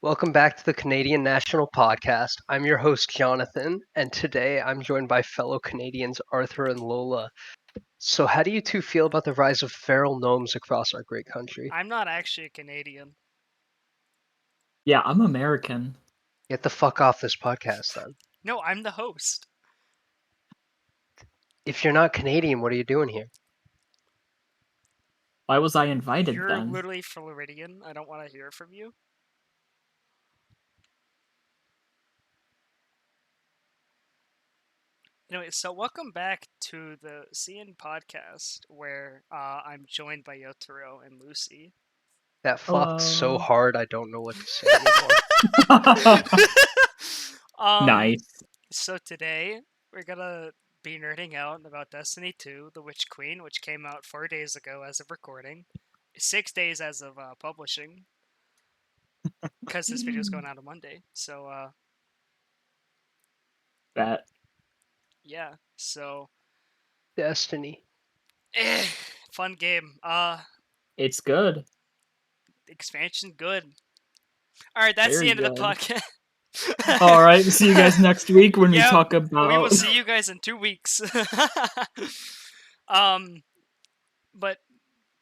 Welcome back to the Canadian National Podcast. I'm your host, Jonathan, and today I'm joined by fellow Canadians Arthur and Lola. So, how do you two feel about the rise of feral gnomes across our great country? I'm not actually a Canadian. Yeah, I'm American. Get the fuck off this podcast, then. No, I'm the host. If you're not Canadian, what are you doing here? Why was I invited You're then? literally Floridian. I don't want to hear from you. Anyway, so welcome back to the CNPodcast, where I'm joined by Yotaro and Lucy. That flopped so Hello. hard, I don't know what to say anymore. Nice. So today we're gonna be nerding out about Destiny 2: The Witch Queen, which came out 4 days ago as of recording, 6 days as of publishing, because this video is going out on Monday. So That yeah, so Destiny. fun game. it's good. Expansion good. All right, that's the Very end of the good. podcast. All right, see you guys next week when we talk we will about. see you guys in 2 weeks. um, but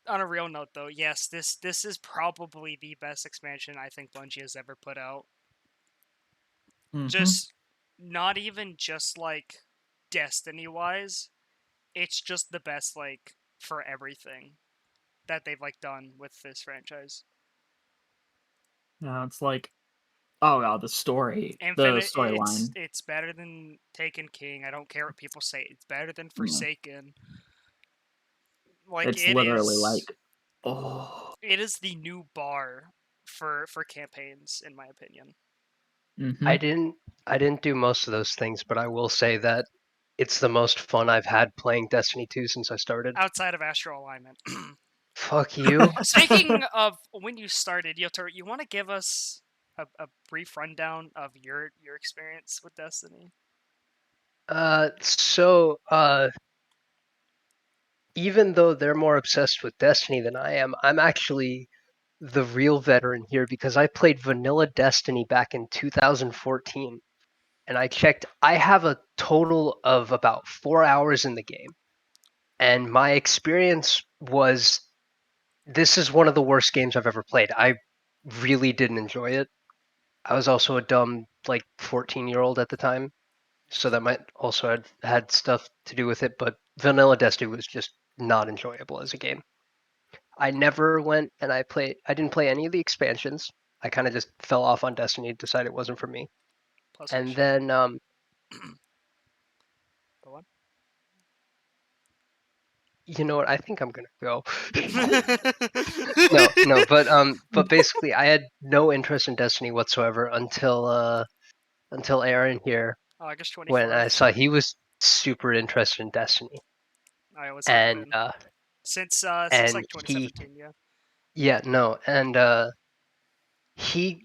on a real note, though, yes, this is probably the best expansion I think Bungie has ever put out. Mhm. Just not even just like Destiny wise, it's just the best like for everything that they've like done with this franchise. Yeah, it's like, oh god, the Infinite, storyline. it's better than Taken King. I don't care what people say. It's better than Yeah. Forsaken. Like It's literally like, oh. it is the new bar for campaigns, in my opinion. I Mhm. didn't I didn't do most of those things, but I will say that it's the most fun I've had playing Destiny 2 since I started. Outside of Astral Alignment. Fuck you. Speaking of when you started, Yotor, you want to give us a brief rundown of your experience with Destiny? So even though they're more obsessed with Destiny than I am, I'm actually the real veteran here because I played vanilla Destiny back in 2014. And I checked, I have a total of about 4 hours in the game. And my experience was this is one of the worst games I've ever played. I really didn't enjoy it. I was also a dumb, like, 14-year-old at the time. So that might also had stuff to do with it. But vanilla Destiny was just not enjoyable as a game. I never went and I didn't play any of the expansions. I kind of just fell off on Destiny, decided it wasn't for me. Plus, And which then go on. you know what? I think I'm gonna go. No, but basically, I had no interest in Destiny whatsoever until Aaron here August when I 24th. saw he was super interested in Destiny, I always have and been uh, since and like 2017. Yeah. yeah, no, and he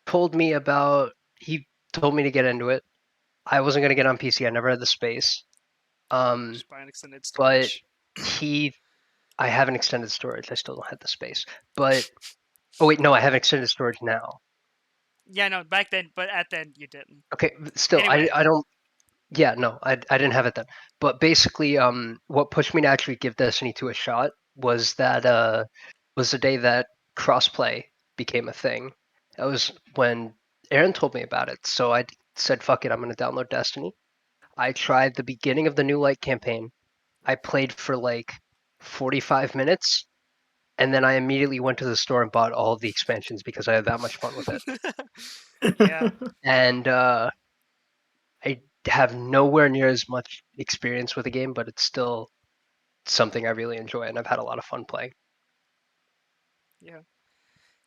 told me about he told me to get into it. I wasn't gonna get on PC. I never had the space. Um, Just buy an extended but storage. he I have an extended storage. I still don't have the space. But oh wait, no, I have extended storage now. Yeah, no, back then, but at then you didn't. Okay, still, I Anyway, I don't. Yeah, no, I didn't have it then. But basically, what pushed me to actually give Destiny 2 a shot was the day that crossplay became a thing. That was when Aaron told me about it. So I said, "Fuck it, I'm gonna download Destiny." I tried the beginning of the New Light campaign. I played for like 45 minutes, and then I immediately went to the store and bought all of the expansions because I had that much fun with it. yeah, And I have nowhere near as much experience with the game, but it's still something I really enjoy, and I've had a lot of fun playing. yeah.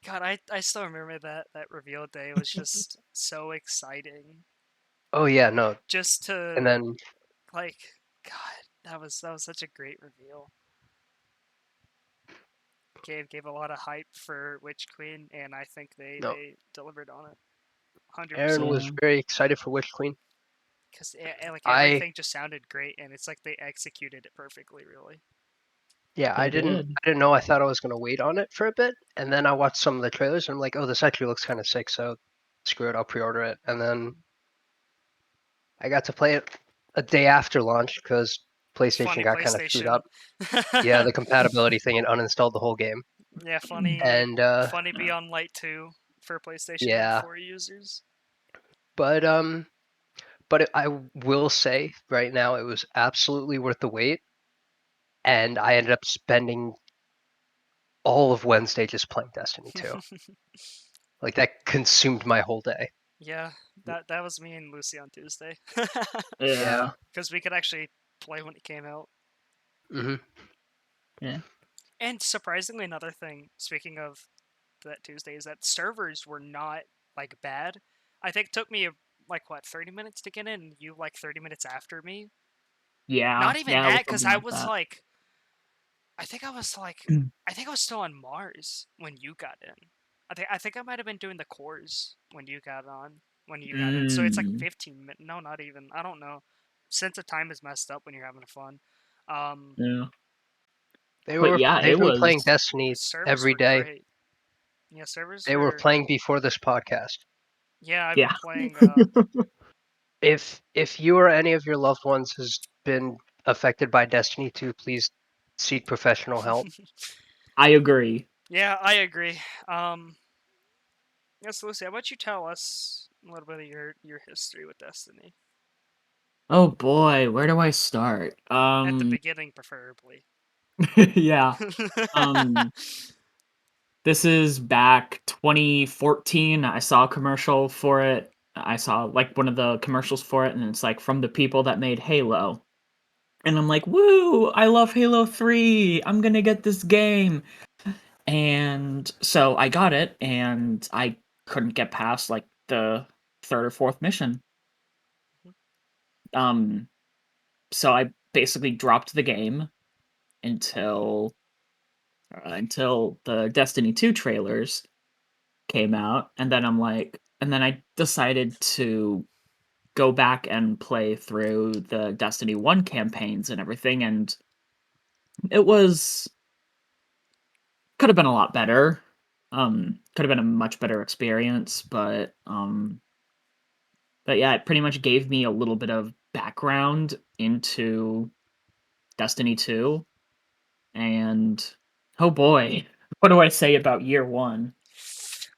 God, I still remember that reveal day. It was just so exciting. Oh yeah, no, Just and to then like, God, that was such a great reveal. Gave a lot of hype for Witch Queen, and I think they no, they delivered on it, 100%. Aaron was Yeah. very excited for Witch Queen. Because like I everything just sounded great, and it's like they executed it perfectly, really. Yeah, They did. I didn't know. I thought I was gonna wait on it for a bit, and then I watched some of the trailers, and I'm like, oh, this actually looks kind of sick. So screw it, I'll pre-order it. And then I got to play it a day after launch because PlayStation Funny got kind of screwed PlayStation. up. Yeah, the compatibility thing and uninstalled the whole game. Yeah, funny And funny Beyond Light 2 for PlayStation yeah, 4 users. but I will say right now it was absolutely worth the wait, and I ended up spending all of Wednesday just playing Destiny 2. Like that consumed my whole day. Yeah, that was me and Lucy on Tuesday. Yeah. Yeah. Because we could actually play when it came out. Hmm. Yeah. And surprisingly, another thing, speaking of that Tuesday, is that servers were not like bad. I think it took me like what 30 minutes to get in, and you like 30 minutes after me. Yeah. Not even Yeah. It was that, because something I like was that. like, I think I was like, I think I was still on Mars when you got in. I think I might have been doing the cores when you got on when you got in. So it's like Mm. 15 minutes. No, not even. I don't know. Sense of time is messed up when you're having fun. Um, Yeah. But yeah, They've it been playing was. Destiny servers every were day. great. Yeah, servers They were were. playing before this podcast. Yeah, I've been Yeah. playing. If you or any of your loved ones has been affected by Destiny 2, please seek professional help. I agree. Yeah, I agree. Yes, Lucy, how about you tell us a little bit of your history with Destiny Oh boy, where do I start? at the beginning, preferably. Yeah. Um, this is back 2014. I saw a commercial for it. I saw like one of the commercials for it, and it's like from the people that made Halo. And I'm like, woo, I love Halo 3. I'm gonna get this game. And so I got it, and I couldn't get past like the third or fourth mission. Um, so I basically dropped the game until until the Destiny 2 trailers came out, and then and then I decided to go back and play through the Destiny 1 campaigns and everything, and it was could have been a lot better. Could have been a much better experience, but yeah, it pretty much gave me a little bit of background into Destiny 2, and oh boy, what do I say about year 1?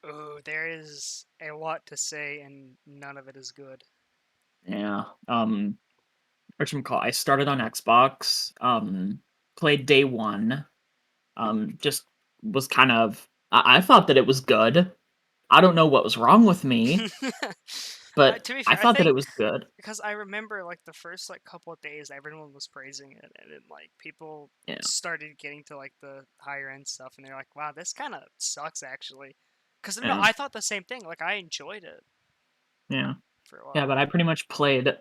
Oh, there is a lot to say, and none of it is good. Yeah. Whatchamacallit, I started on Xbox, played day 1, just was kind of I thought that it was good. I don't know what was wrong with me, but To be I fair, I thought that think it was good. because I remember like the first like couple of days, everyone was praising it, and then like people Yeah, started getting to like the higher end stuff, and they're like, "Wow, this kind of sucks, actually." Because no, yeah, I thought the same thing. Like I enjoyed it yeah. for a Yeah, while. but I pretty much played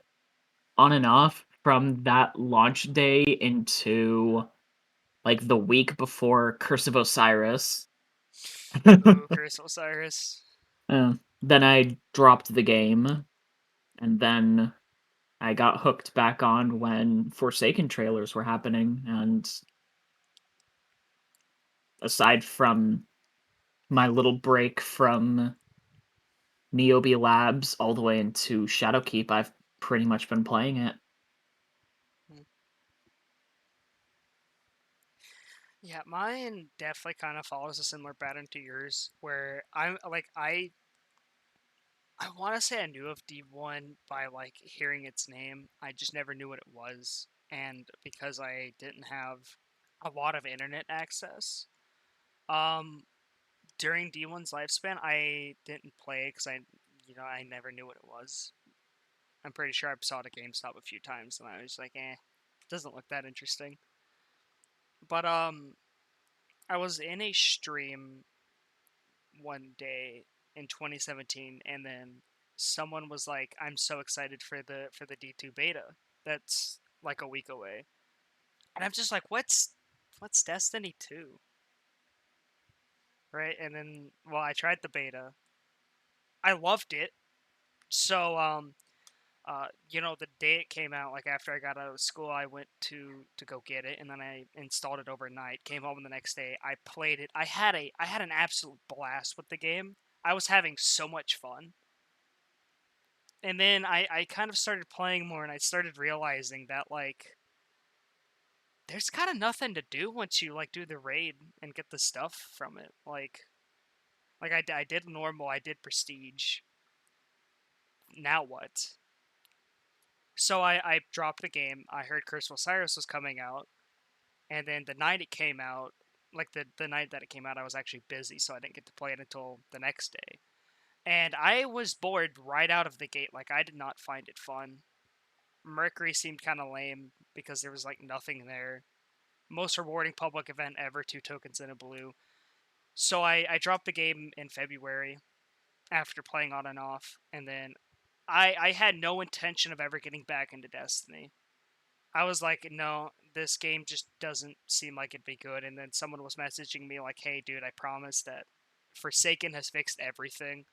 on and off from that launch day into, like, the week before Curse of Osiris. Ooh, Curse of Osiris. Then I dropped the game, and then I got hooked back on when Forsaken trailers were happening, and aside from my little break from Niobe Labs all the way into Shadowkeep, I've pretty much been playing it. Hmm. Yeah, mine definitely kind of follows a similar pattern to yours, where I'm like I want to say I knew of D1 by like hearing its name. I just never knew what it was, and because I didn't have a lot of internet access, um, during D1's lifespan, I didn't play because I never knew what it was. I'm pretty sure I saw it at GameStop a few times, and I was like, doesn't look that interesting. But I was in a stream one day in 2017, and then someone was like, "I'm so excited for the D2 beta. That's like a week away." And I'm just like, "What's Destiny 2?" Right? And then well, I tried the beta. I loved it. So The day it came out, like after I got out of school, I went to go get it, and then I installed it overnight. Came home the next day, I played it. I had an absolute blast with the game. I was having so much fun. And then I kind of started playing more, and I started realizing that like there's kind of nothing to do once you like do the raid and get the stuff from it. Like I did normal, I did prestige. Now what? So I dropped the game. I heard Curse of Osiris was coming out, and then the night it came out, like the night that it came out, I was actually busy, so I didn't get to play it until the next day. And I was bored right out of the gate. Like I did not find it fun. Mercury seemed kind of lame because there was like nothing there. Most rewarding public event ever, 2 tokens in a blue. So I dropped the game in February after playing on and off, and then I had no intention of ever getting back into Destiny. I was like, no, this game just doesn't seem like it'd be good. And then someone was messaging me like, hey, dude, I promise that Forsaken has fixed everything.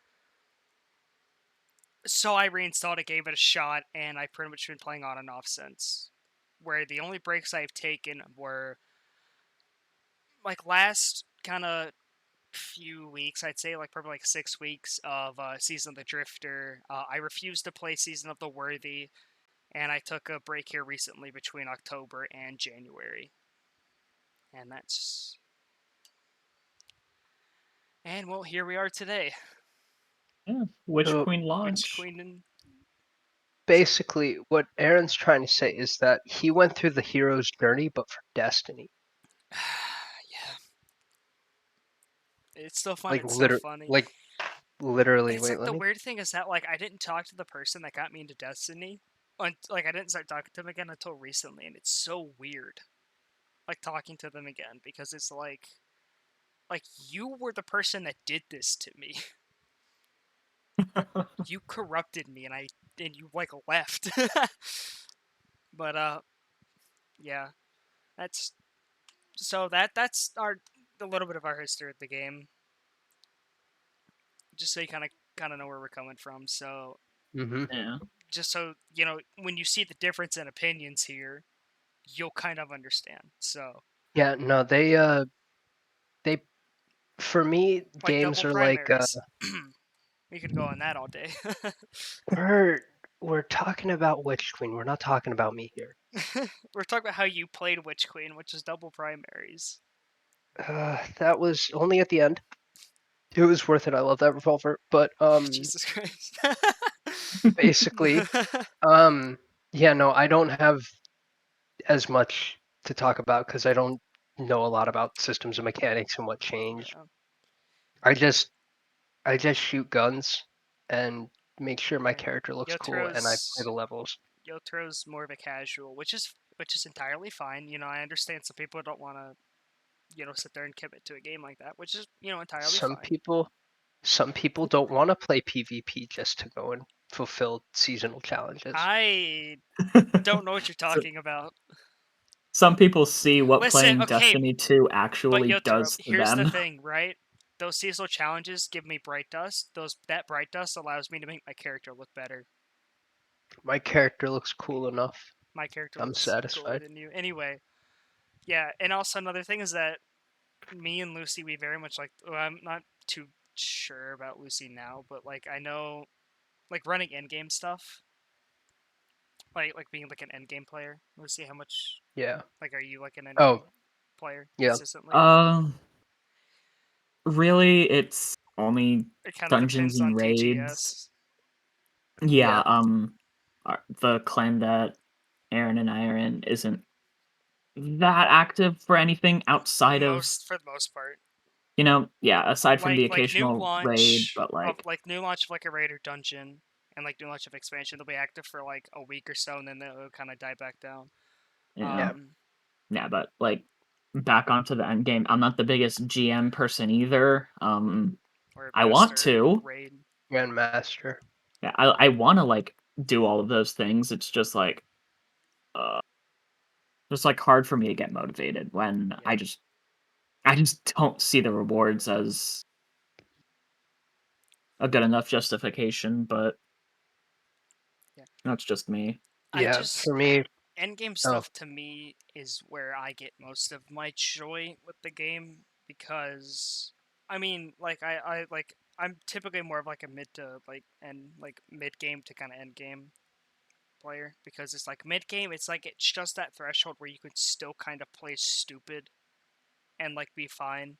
So I reinstalled it, gave it a shot, and I've pretty much been playing on and off since. Where the only breaks I've taken were like last kind of few weeks, I'd say like probably like 6 weeks of Season of the Drifter. I refused to play Season of the Worthy, and I took a break here recently between October and January. And that's. And well, here we are today. Yeah, Witch So Queen Witch launch. Queen and. basically, what Aaron's trying to say is that he went through the hero's journey, but for Destiny. Yeah. It's still fun. Like It's so literally, funny. like literally. It's Wait, like let the me. weird thing is that like I didn't talk to the person that got me into Destiny. Like I didn't start talking to them again until recently, and it's so weird. Like talking to them again because it's like you were the person that did this to me. You corrupted me, and you like left. But yeah, that's so that's our a little bit of our history of the game, just so you kind of know where we're coming from. So Mm-hmm. Yeah. just so when you see the difference in opinions here, you'll kind of understand. So Yeah, no, they for me, like double games are like primaries, we could go on that all day. we're we're talking about Witch Queen. We're not talking about me here. We're talking about how you played Witch Queen, which is double primaries. That was only at the end. It was worth it. I love that revolver. But Jesus Christ. basically, yeah, no, I don't have as much to talk about because I don't know a lot about systems and mechanics and what changed. Yeah. I just I just shoot guns and make sure my Yeah. character looks cool and I play Yotaro's the levels. Yotaro's more of a casual, which is entirely fine. I understand some people don't want to sit there and commit to a game like that, which is entirely Some fine. people some people don't want to play PvP just to go and fulfill seasonal challenges. I don't know what you're So, talking about. some people see what Listen, playing okay, Destiny 2 but actually Yotaro, does to here's the them. thing, right? Those seasonal challenges give me bright dust. That bright dust allows me to make my character look better. My character looks cool enough. My character I'm looks cooler satisfied. than you. Anyway, yeah, and also another thing is that me and Lucy, we very much like. Well, I'm not too sure about Lucy now, but like I know, like running endgame stuff, like being like an endgame player. Lucy, how much Yeah. like are you like an endgame Oh, player yeah. consistently? Um, really, it's only It kind of dungeons depends and on raids. TGS. Yeah, Yeah. the clan that Aaron and I are in isn't that active for anything outside of, For the most part, yeah, aside from the like new occasional raid, launch but of like, like a raider dungeon and like new launch of expansion, they'll be active for like a week or so, and then they'll kind of die back down. yeah, Yeah. Um, yeah, but like back onto the end game, I'm not the biggest GM person either. or I want master to. raid. Grandmaster. Yeah, I want to like do all of those things. It's uh just like hard for me to get motivated when Yeah. I just don't see the rewards as a good enough justification, but Yeah. That's just me. I Yeah, just for me, endgame oh, stuff to me is where I get most of my joy with the game because I mean, like I like I'm typically more of like a mid to like end like mid game to kind of end game player because it's like mid game it's just that threshold where you can still kind of play stupid and like be fine.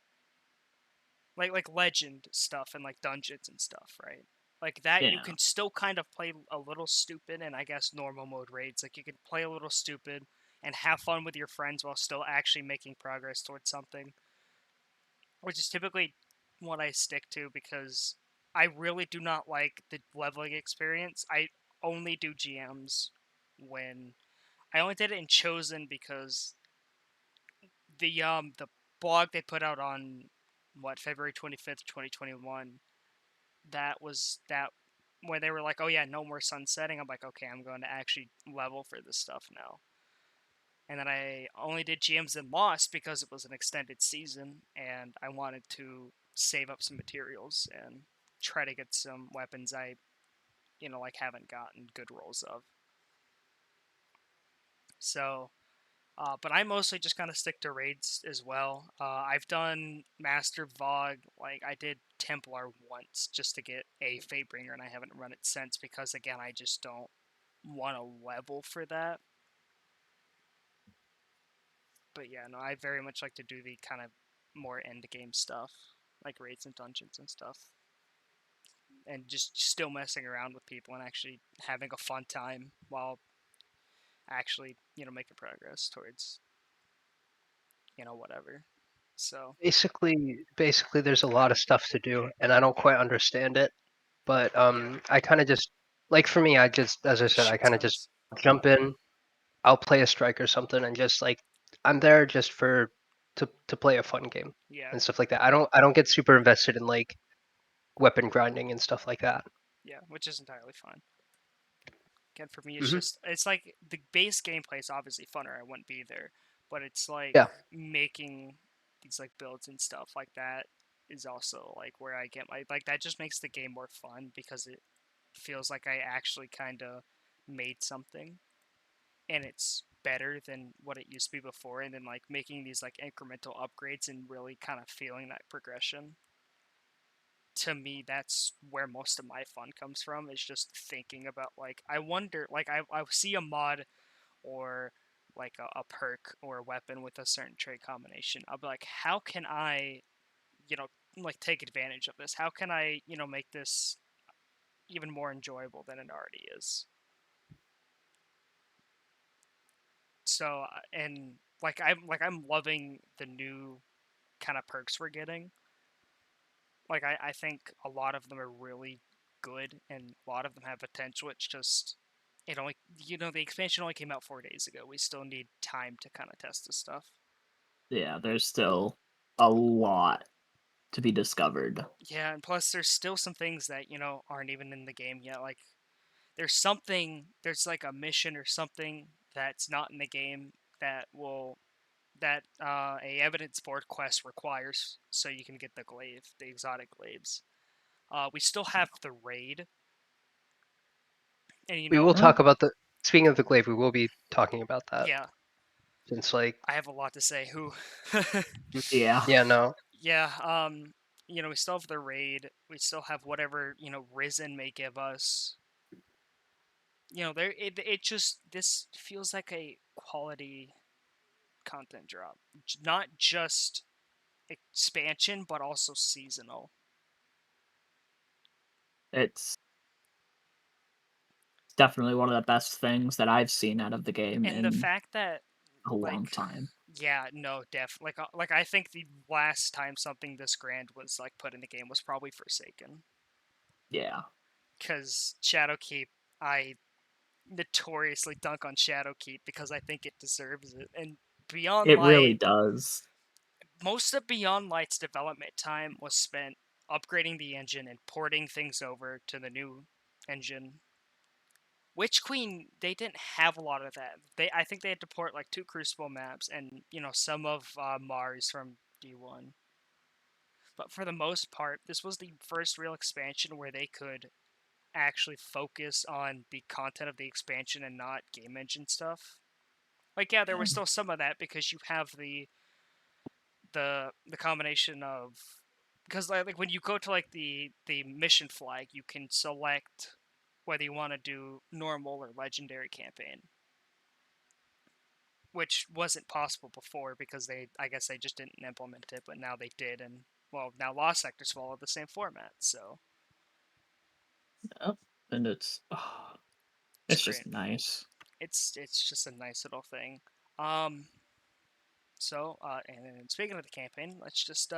Like legend stuff and like dungeons and stuff, right? Like that you Yeah. can still kind of play a little stupid and I guess normal mode raids. Like you can play a little stupid and have fun with your friends while still actually making progress towards something, which is typically what I stick to because I really do not like the leveling experience. I only do GMs when I only did it in Chosen because the blog they put out on what February 25th, 2021, that was that where they were like, "Oh yeah, no more sunsetting." I'm like, "Okay, I'm going to actually level for this stuff now." And then I only did GMs and Lost because it was an extended season and I wanted to save up some materials and try to get some weapons I, like haven't gotten good rolls of. So, but I mostly just kind of stick to raids as well. I've done Master Vogue, like I did Templar once just to get a Fatebringer, and I haven't run it since because again I just don't want to level for that. But yeah, no, I very much like to do the kind of more end game stuff, like raids and dungeons and stuff, and just still messing around with people and actually having a fun time while actually making progress towards whatever. So basically, there's a lot of stuff to do, and I don't quite understand it. But yeah, I kind of just like for me, I just as I there's said, I shit kind of just tons. jump in. I'll play a strike or something, and just like I'm there just for to play a fun game Yeah, and stuff like that. I don't get super invested in like weapon grinding and stuff like that. yeah, which is entirely fine. Again, for me, Hmm. it's like the base gameplay is obviously fun, or I wouldn't be there. But it's like Yeah, making these like builds and stuff like that is also like where I get my like that just makes the game more fun because it feels like I actually kind of made something and it's better than what it used to be before, and then like making these like incremental upgrades and really kind of feeling that progression. To me, that's where most of my fun comes from, is just thinking about like I wonder like I see a mod or like a perk or a weapon with a certain trait combination. I'll be like, how can I, you know, like take advantage of this? How can I, make this even more enjoyable than it already is? So and I'm loving the new kind of perks we're getting. Like I think a lot of them are really good and a lot of them have potential. It's just it only the expansion only came out 4 days ago. We still need time to kind of test this stuff. Yeah, there's still a lot to be discovered. Yeah, and plus there's still some things that aren't even in the game yet. Like there's like a mission or something that's not in the game that a evidence board quest requires so you can get the exotic glaives. We still have the raid, and we will Huh? talk about the. Speaking of the glaive, we will be talking about that yeah, since like I have a lot to say. Who? Yeah. yeah, no, Yeah, we still have the raid. We still have whatever Risen may give us. It just this feels like a quality content drop, not just expansion but also seasonal. It's definitely one of the best things that I've seen out of the game And the in fact that a long like time. yeah, no, like I think the last time something this grand was like put in the game was probably Forsaken, Yeah. because Shadowkeep, I notoriously dunk on Shadowkeep because I think it deserves it. And Beyond It really Light, does. most of Beyond Light's development time was spent upgrading the engine and porting things over to the new engine. Witch Queen, they didn't have a lot of that. I think they had to port like 2 Crucible maps and some of Mars from D1. But for the most part, this was the first real expansion where they could actually focus on the content of the expansion and not game engine stuff. Like, yeah, there was still some of that because you have the combination of, because like when you go to like the mission flag, you can select whether you want to do normal or legendary campaign, which wasn't possible before because I guess they just didn't implement it, but now they did, and well, now Lost Sectors follow the same format, so Yep. And it's it's great. just nice. It's just a nice little thing. Um, and speaking of the campaign, let's just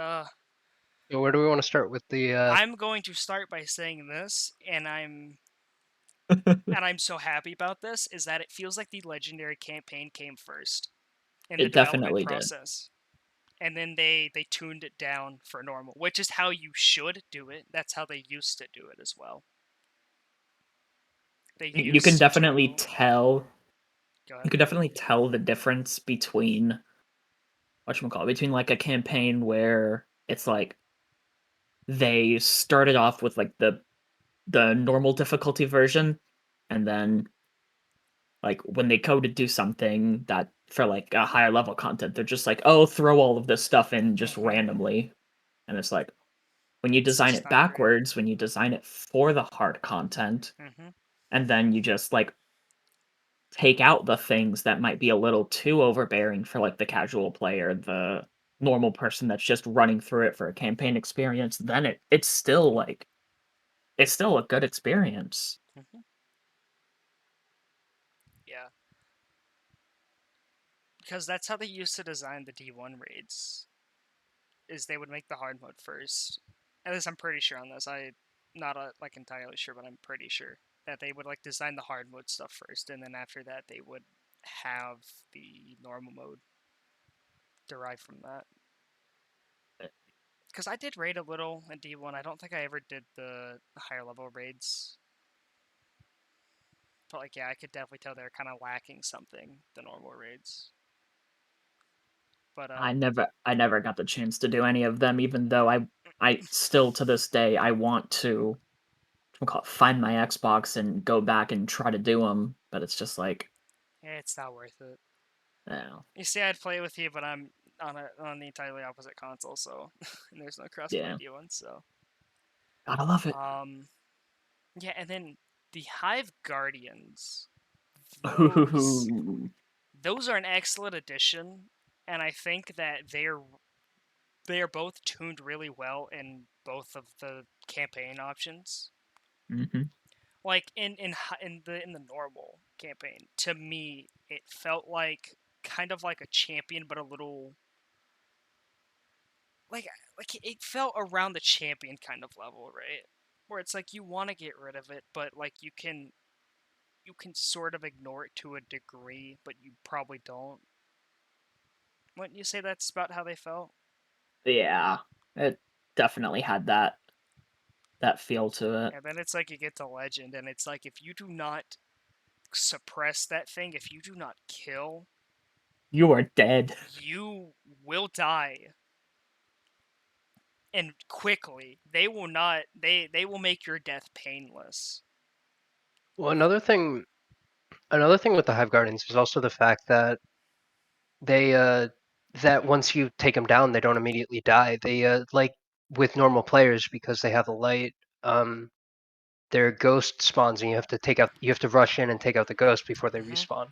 So where do we want to start with the? I'm going to start by saying this, and I'm so happy about this, is that it feels like the legendary campaign came first in the It development definitely did. process. And then they tuned it down for normal, which is how you should do it. That's how they used to do it as well. They You can used definitely to tell. go You ahead. can definitely tell the difference between whatchamacallit, between like a campaign where it's like they started off with like the normal difficulty version, and then like when they go to do something that for like a higher level content, they're just like, oh, throw all of this stuff in just Mm-hmm. randomly, and it's like when you It's design just it not great. backwards, when you design it for the hard content, Mm-hmm. and then you just like take out the things that might be a little too overbearing for like the casual player, the normal person that's just running through it for a campaign experience, then it's still like it's still a good experience. Mm-hmm. Yeah, because that's how they used to design the D1 raids. Is they would make the hard mode first. At least I'm pretty sure on this. I not like entirely sure, but I'm pretty sure that they would like design the hard mode stuff first, and then after that they would have the normal mode derived from that. Because I did raid a little in D1. I don't think I ever did the higher level raids. But like, yeah, I could definitely tell they're kind of lacking something, the normal raids. But I never got the chance to do any of them, even though I still to this day I want to find my Xbox and go back and try to do them, but it's just like, it's not worth it. no, You see, I'd play with you, but I'm on the entirely opposite console, so and there's no crossplay yeah, D1, so gotta love it. um yeah, and then the Hive Guardians, those Ooh. those are an excellent addition, and I think that they are both tuned really well in both of the campaign options. Mhm. Like in the normal campaign, to me, it felt like kind of like a champion, but a little like it felt around the champion kind of level, right? Where it's like you want to get rid of it, but like you can sort of ignore it to a degree, but you probably don't. Wouldn't you say that's about how they felt? Yeah, it definitely had that feel to it. And then it's like you get to legend, and it's like if you do not suppress that thing, if you do not kill, You are dead. you will die, and quickly. They will not. They will make your death painless. Well, another thing with the Hive Guardians is also the fact that they that once you take them down, they don't immediately die. They like with normal players because they have the light. Um, their ghost spawns and you have to rush in and take out the ghost before they Hmm. respawn.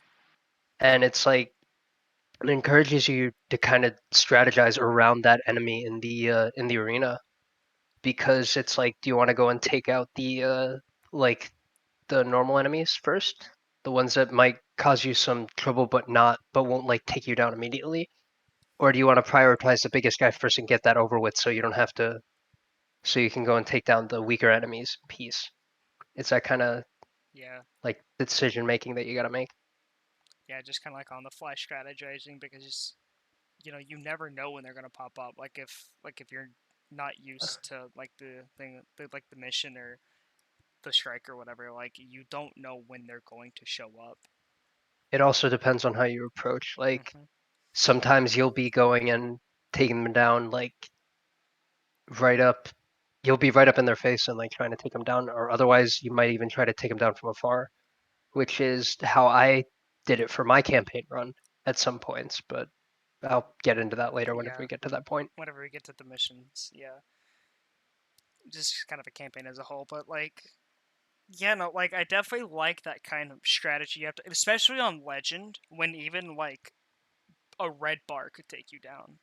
And it's like it encourages you to kind of strategize around that enemy in the arena because it's like, do you want to go and take out the like the normal enemies first, the ones that might cause you some trouble but won't like take you down immediately, or do you want to prioritize the biggest guy first and get that over with so you don't have to so you can go and take down the weaker enemies piece? It's that kind of Yeah, like decision making that you got to make. yeah, just kind of like on the fly strategizing because you never know when they're gonna pop up. Like if you're not used to like the thing, like the mission or the strike or whatever, like you don't know when they're going to show up. It also depends on how you approach. Like Hmm. sometimes you'll be going and taking them down like right up. you'll be right up in their face and like trying to take them down, or otherwise you might even try to take them down from afar, which is how I did it for my campaign run at some points. But I'll get into that later whenever we get to that point. Whenever we get to the missions, yeah, just kind of a campaign as a whole. But like, yeah, no, like I definitely like that kind of strategy. You have to, especially on Legend, when even like a red bar could take you down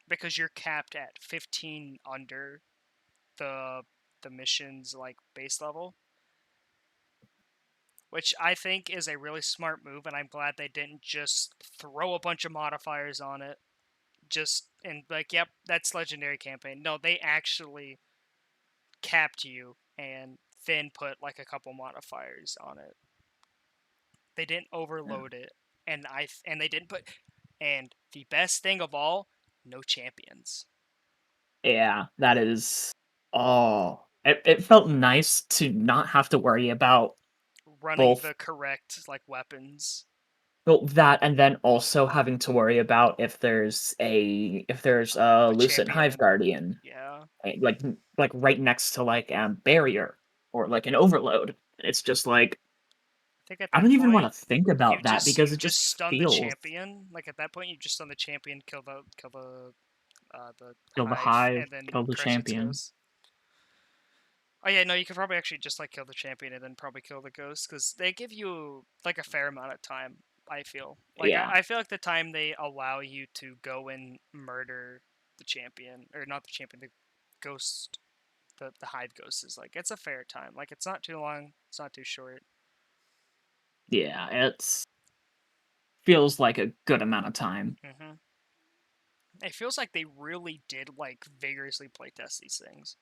because you're capped at 15 under the mission's like base level, which I think is a really smart move, and I'm glad they didn't just throw a bunch of modifiers on it. Just and like, yep, that's legendary campaign. No, they actually capped you and then put like a couple modifiers on it. They didn't overload it, and they didn't put. And the best thing of all, no champions. Yeah, that is. Oh, it felt nice to not have to worry about Running both. the correct like weapons. Well, that and then also having to worry about if there's a A Lucent Hive champion. Guardian, Yeah. like right next to like barrier or like an overload. It's just like I think at I that don't even want point to think you about that just because you it just just stun the feels champion. Like at that point you just stun the champion, the kill the hive, hive, and then kill the crush its champion. ghost. Oh yeah, no, you could probably actually just like kill the champion and then probably kill the ghost because they give you like a fair amount of time. I feel like Yeah, I feel like the time they allow you to go and murder the champion or not the champion, the ghost, the hive ghost is like it's a fair time. Like it's not too long, it's not too short. yeah, it's feels like a good amount of time. Hmm. It feels like they really did like vigorously playtest these things,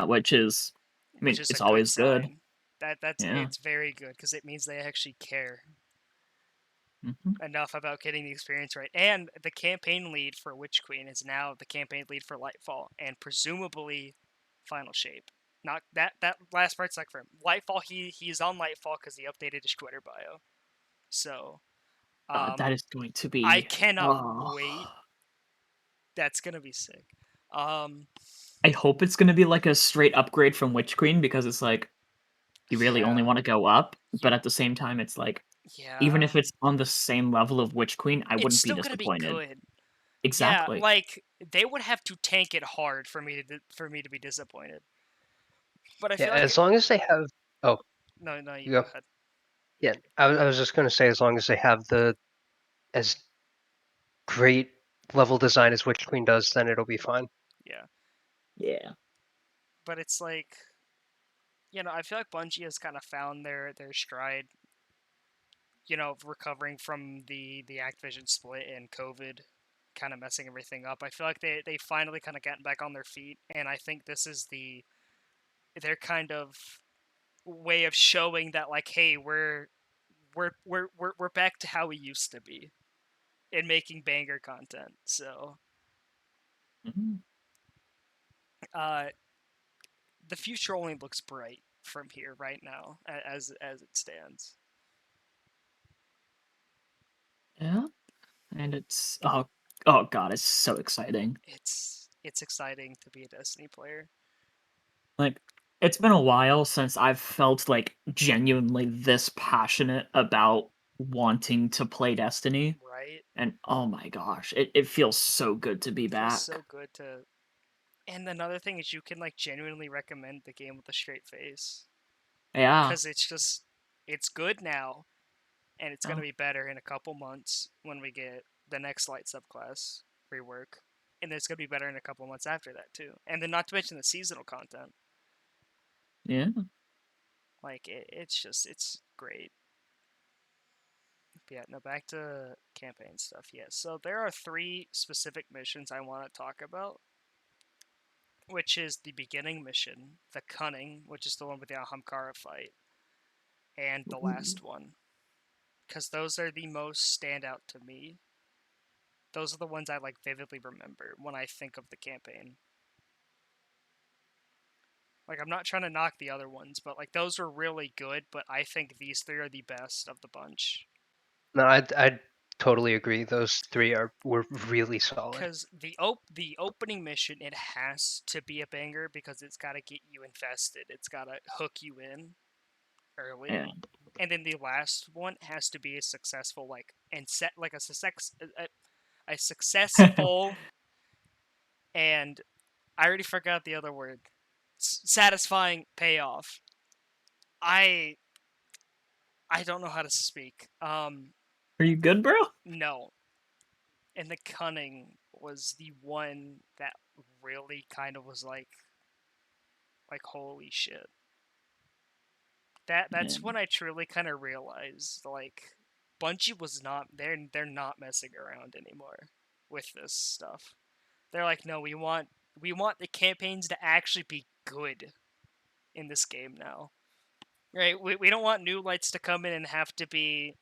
Which is, I which mean, is a it's good always good. sign. That's Yeah. it's very good because it means they actually care Hmm. enough about getting the experience right. And the campaign lead for Witch Queen is now the campaign lead for Lightfall and presumably Final Shape. Not that last part's like for him. Lightfall, he's on Lightfall because he updated his Twitter bio. So That is going to I be. cannot Oh, wait. That's gonna be sick. Um, I hope it's gonna be like a straight upgrade from Witch Queen because it's like you really only yeah, want to go up, you but at the same time, it's like even yeah, if it's on the same level of Witch Queen, I it's wouldn't be still gonna be disappointed. good. Yeah, Exactly. like they would have to tank it hard for me to be disappointed. But I Yeah, feel like as long as they have. Oh, no, you you go go. ahead. Yeah, I was just going to say, as long as they have the as great level design as Witch Queen does, then it'll be fine. Yeah, Yeah. but it's like I feel like Bungie has kind of found their stride. Recovering from the Activision split and COVID, kind of messing everything up. I feel like they finally kind of gotten back on their feet, and I think this is their kind of way of showing that like, hey, we're back to how we used to be in making banger content. So Mhm. uh, the future only looks bright from here right now as it stands. Yeah. And it's oh god, it's so exciting. It's exciting to be a Destiny player, Like it's been a while since I've felt like genuinely this passionate about wanting to play Destiny. right? And oh my gosh, it feels so good to be It feels back. so good to. And another thing is you can like genuinely recommend the game with a straight face Yeah. because it's good now, and it's gonna Oh, be better in a couple months when we get the next light subclass rework, and it's gonna be better in a couple months after that too. And then not to mention the seasonal content. yeah. Like it's great. But yeah, no, back to campaign stuff. Yeah, so there are three specific missions I want to talk about, which is the beginning mission, the Cunning, which is the one with the Ahamkara fight, and the Ooh. last one, because those are the most standout to me. Those are the ones I like vividly remember when I think of the campaign. Like I'm not trying to knock the other ones, but like those were really good. But I think these three are the best of the bunch. No, I totally agree. Those three were really solid. Because the opening mission, it has to be a banger because it's got to get you invested. It's got to hook you in early. Yeah. And then the last one has to be a successful and set like a successful and I already forgot the other word. Satisfying payoff. I I don't know how to speak. Are you good, bro? No. And the cunning was the one that really kind of was like holy shit. Yeah. That's when I truly kind of realized like Bungie was not they're not messing around anymore with this stuff. They're like, no, we want the campaigns to actually be good in this game now. Right? We don't want new lights to come in and have to be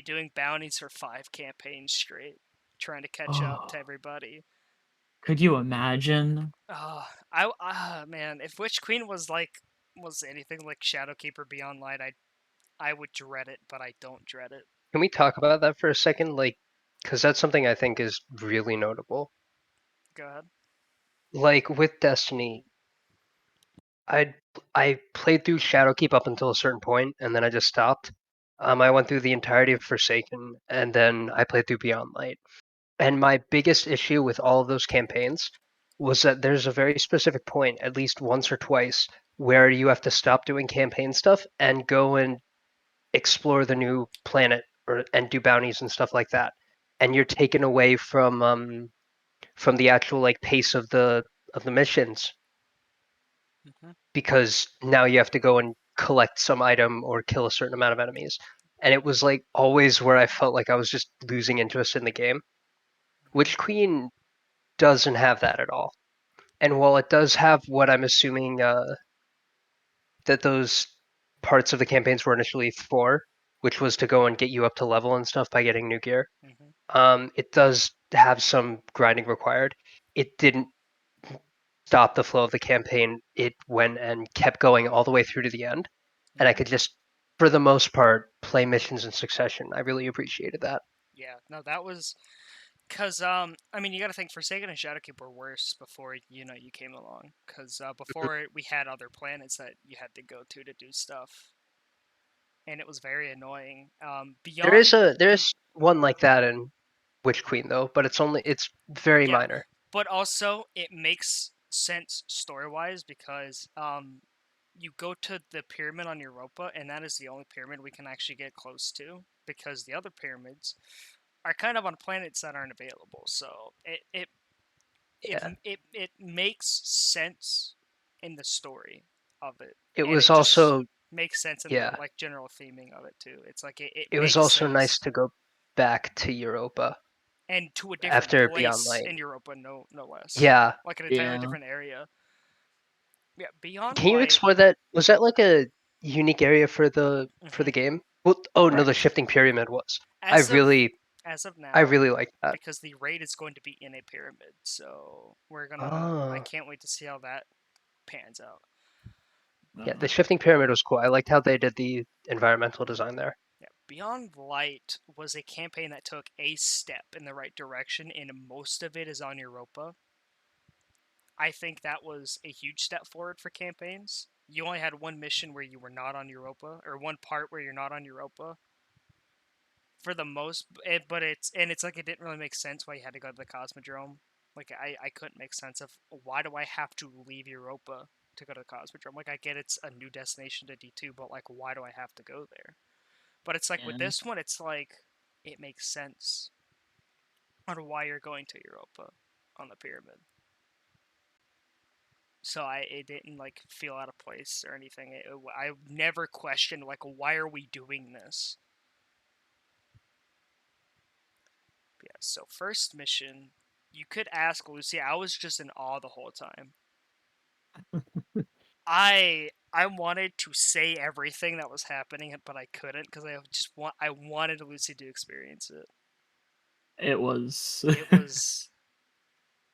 doing bounties for 5 campaigns straight, trying to catch up Oh, to everybody. could you imagine? Man, if Witch Queen was anything like Shadowkeeper Beyond Light, I would dread it, but I don't dread it. Can we talk about that for a second? Like, because that's something I think is really notable. Go ahead. Like with Destiny, I I played through Shadowkeep up until a certain point, and then I just stopped. I went through the entirety of Forsaken, and then I played through Beyond Light. And my biggest issue with all of those campaigns was that there's a very specific point, at least once or twice, where you have to stop doing campaign stuff and go and explore the new planet and do bounties and stuff like that. And you're taken away from the actual like pace of the missions Mm-hmm. because now you have to go and collect some item or kill a certain amount of enemies. And it was like always where I felt like I was just losing interest in the game. Witch Queen doesn't have that at all. And while it does have what I'm assuming that those parts of the campaigns were initially for, which was to go and get you up to level and stuff by getting new gear, Mm-hmm. it does have some grinding required. It didn't stop the flow of the campaign. It went and kept going all the way through to the end. And I Mm-hmm. could just, for the most part, play missions in succession. I really appreciated that. Yeah. No, that was because I mean you got to think Forsaken and Shadowkeep were worse before you came along because before we had other planets that you had to go to do stuff and it was very annoying. Beyond There's one like that in Witch Queen though, but it's very yeah, minor. but also it makes sense story wise because you go to the pyramid on Europa and that is the only pyramid we can actually get close to because the other pyramids are kind of on planets that aren't available. So it Yeah. it makes sense in the story of it, It and was it just also makes sense in the yeah. like general theming of it too. It's like it It was makes also nice sense, to go back to Europa and to a different after Beyond place Light. in Europa, no less, Yeah. like an entirely Yeah. different area. Yeah, Beyond Can you Light. explore that? Was that like a unique area for the Hmm. game? Well, oh no, the Correct. shifting pyramid was. I As of really as of I now, really like that. because the raid is going to be in a pyramid, so I Oh. can't wait to see how that pans out. Yeah, Uh, the shifting pyramid was cool. I liked how they did the environmental design there. Yeah, Beyond Light was a campaign that took a step in the right direction, and most of it is on Europa. I think that was a huge step forward for campaigns. You only had one mission where you were not on Europa, or one part where you're not on Europa for the most. But it's like it didn't really make sense why you had to go to the Cosmodrome. Like I couldn't make sense of why do I have to leave Europa to go to the Cosmodrome. Like I get it's a new destination to D2, but like why do I have to go there? But it's like with yeah. this one, it's like it makes sense on why you're going to Europa on the pyramid. So it didn't like feel out of place or anything. I never questioned like why are we doing this. Yeah. So first mission, you could ask Lucy. I was just in awe the whole time. I wanted to say everything that was happening, but I couldn't because I wanted Lucy to experience it. It was. It was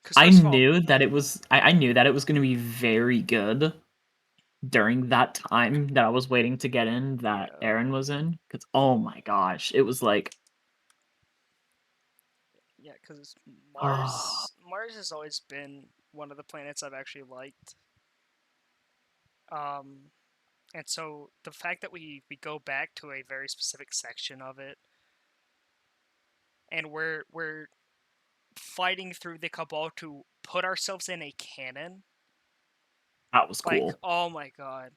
because I first of all, knew that it was. I knew that it was going to be very good during that time that I was waiting to get in that yeah. Aaron was in. Because oh my gosh, it was like Yeah, because Oh, Mars has always been one of the planets I've actually liked. Um, and so the fact that we go back to a very specific section of it, and we're fighting through the Cabal to put ourselves in a cannon, that was like cool. oh my god,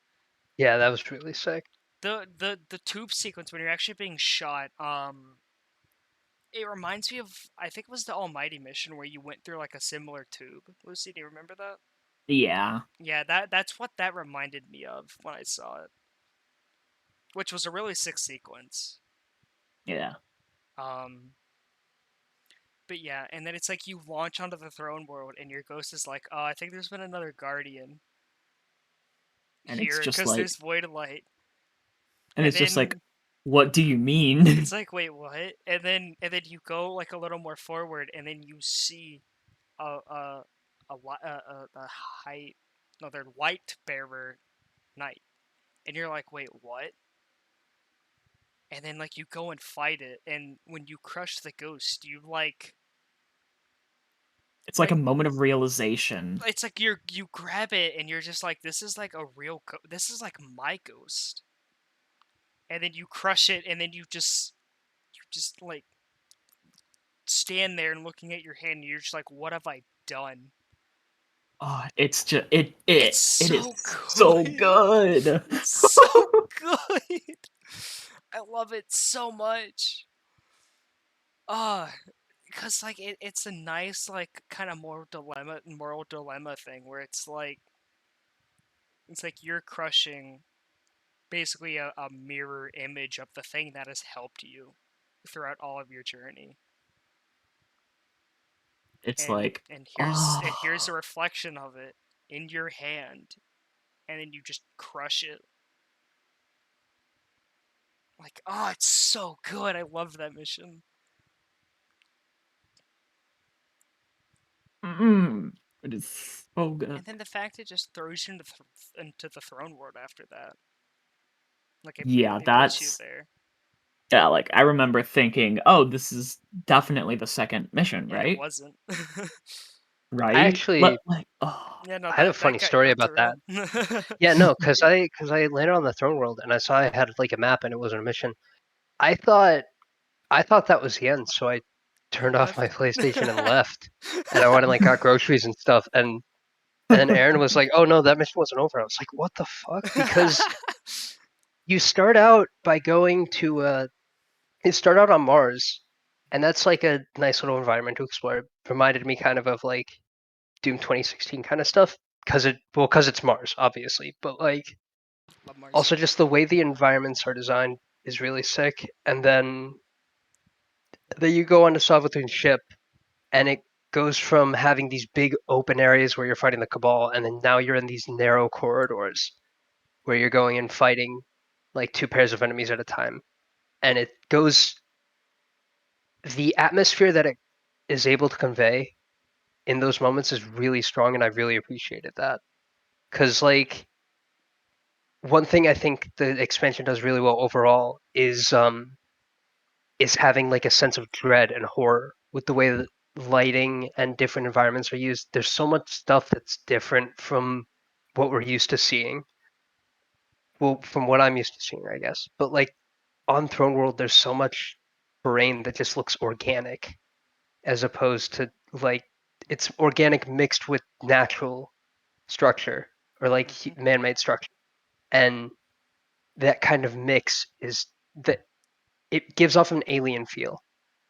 Yeah, that was really sick. the tube sequence when you're actually being shot, it reminds me of, I think it was the Almighty mission where you went through like a similar tube. Lucy, do you remember that? Yeah, Yeah, that's what that reminded me of when I saw it, which was a really sick sequence. yeah. Um, but yeah, and then it's like you launch onto the throne world, and your ghost is like, "Oh, I think there's been another guardian And it's here just because like, there's void light." and And it's just like, then what do you mean? it's like, "Wait, what?" And then you go like a little more forward, and then you see a height, no, they're white bearer knight, and you're like, "Wait, what?" And then like you go and fight it, and when you crush the ghost, you It's like a like moment of realization. it's like you grab it and you're just like, this is like a real this is like my ghost. And then you crush it, and then you just like stand there and looking at your hand, and you're just like, what have I done? Oh, it's just It's it is so so good. good. It's so good. I love it so much. Ah, because like it's a nice like kind of moral dilemma thing where it's like you're crushing basically a mirror image of the thing that has helped you throughout all of your journey, It's and like, and here's a oh, reflection of it in your hand, and then you just crush it. Like, oh, it's so good. I love that mission. it is so good. And then the fact it just throws you into the throne world after that. Like Yeah, it puts you that's there. yeah. Like I remember thinking, oh, this is definitely the second mission, And it right? wasn't. I Right? actually Like, oh, Yeah, no, I have a that funny got you story off the about that. rail. Yeah, no, because I landed on the throne world and I saw I had like a map and it wasn't a mission. I thought I thought that was the end, so I You turned off my left. PlayStation and left. And I went and like got groceries and stuff. And then Aaron was like, "Oh no, that mission wasn't over." I was like, "What the fuck?" Because you start out by going to you start out on Mars, and that's like a nice little environment to explore. It reminded me kind of like Doom 2016 kind of stuff because it's Mars, obviously, but like Love Mars. also just the way the environments are designed is really sick. And then you go on to Savathun's ship, and it goes from having these big open areas where you're fighting the Cabal, and then now you're in these narrow corridors where you're going and fighting like two pairs of enemies at a time. And it goes the atmosphere that it is able to convey in those moments is really strong, and I really appreciated that. Because like one thing I think the expansion does really well overall is having like a sense of dread and horror with the way that lighting and different environments are used. There's so much stuff that's different from what we're used to seeing. Well, from what I'm used to seeing, I guess. But like on Throne World, there's so much terrain that just looks organic, as opposed to like it's organic mixed with natural structure or like Hmm. man-made structure, and that kind of mix is that it gives off an alien feel.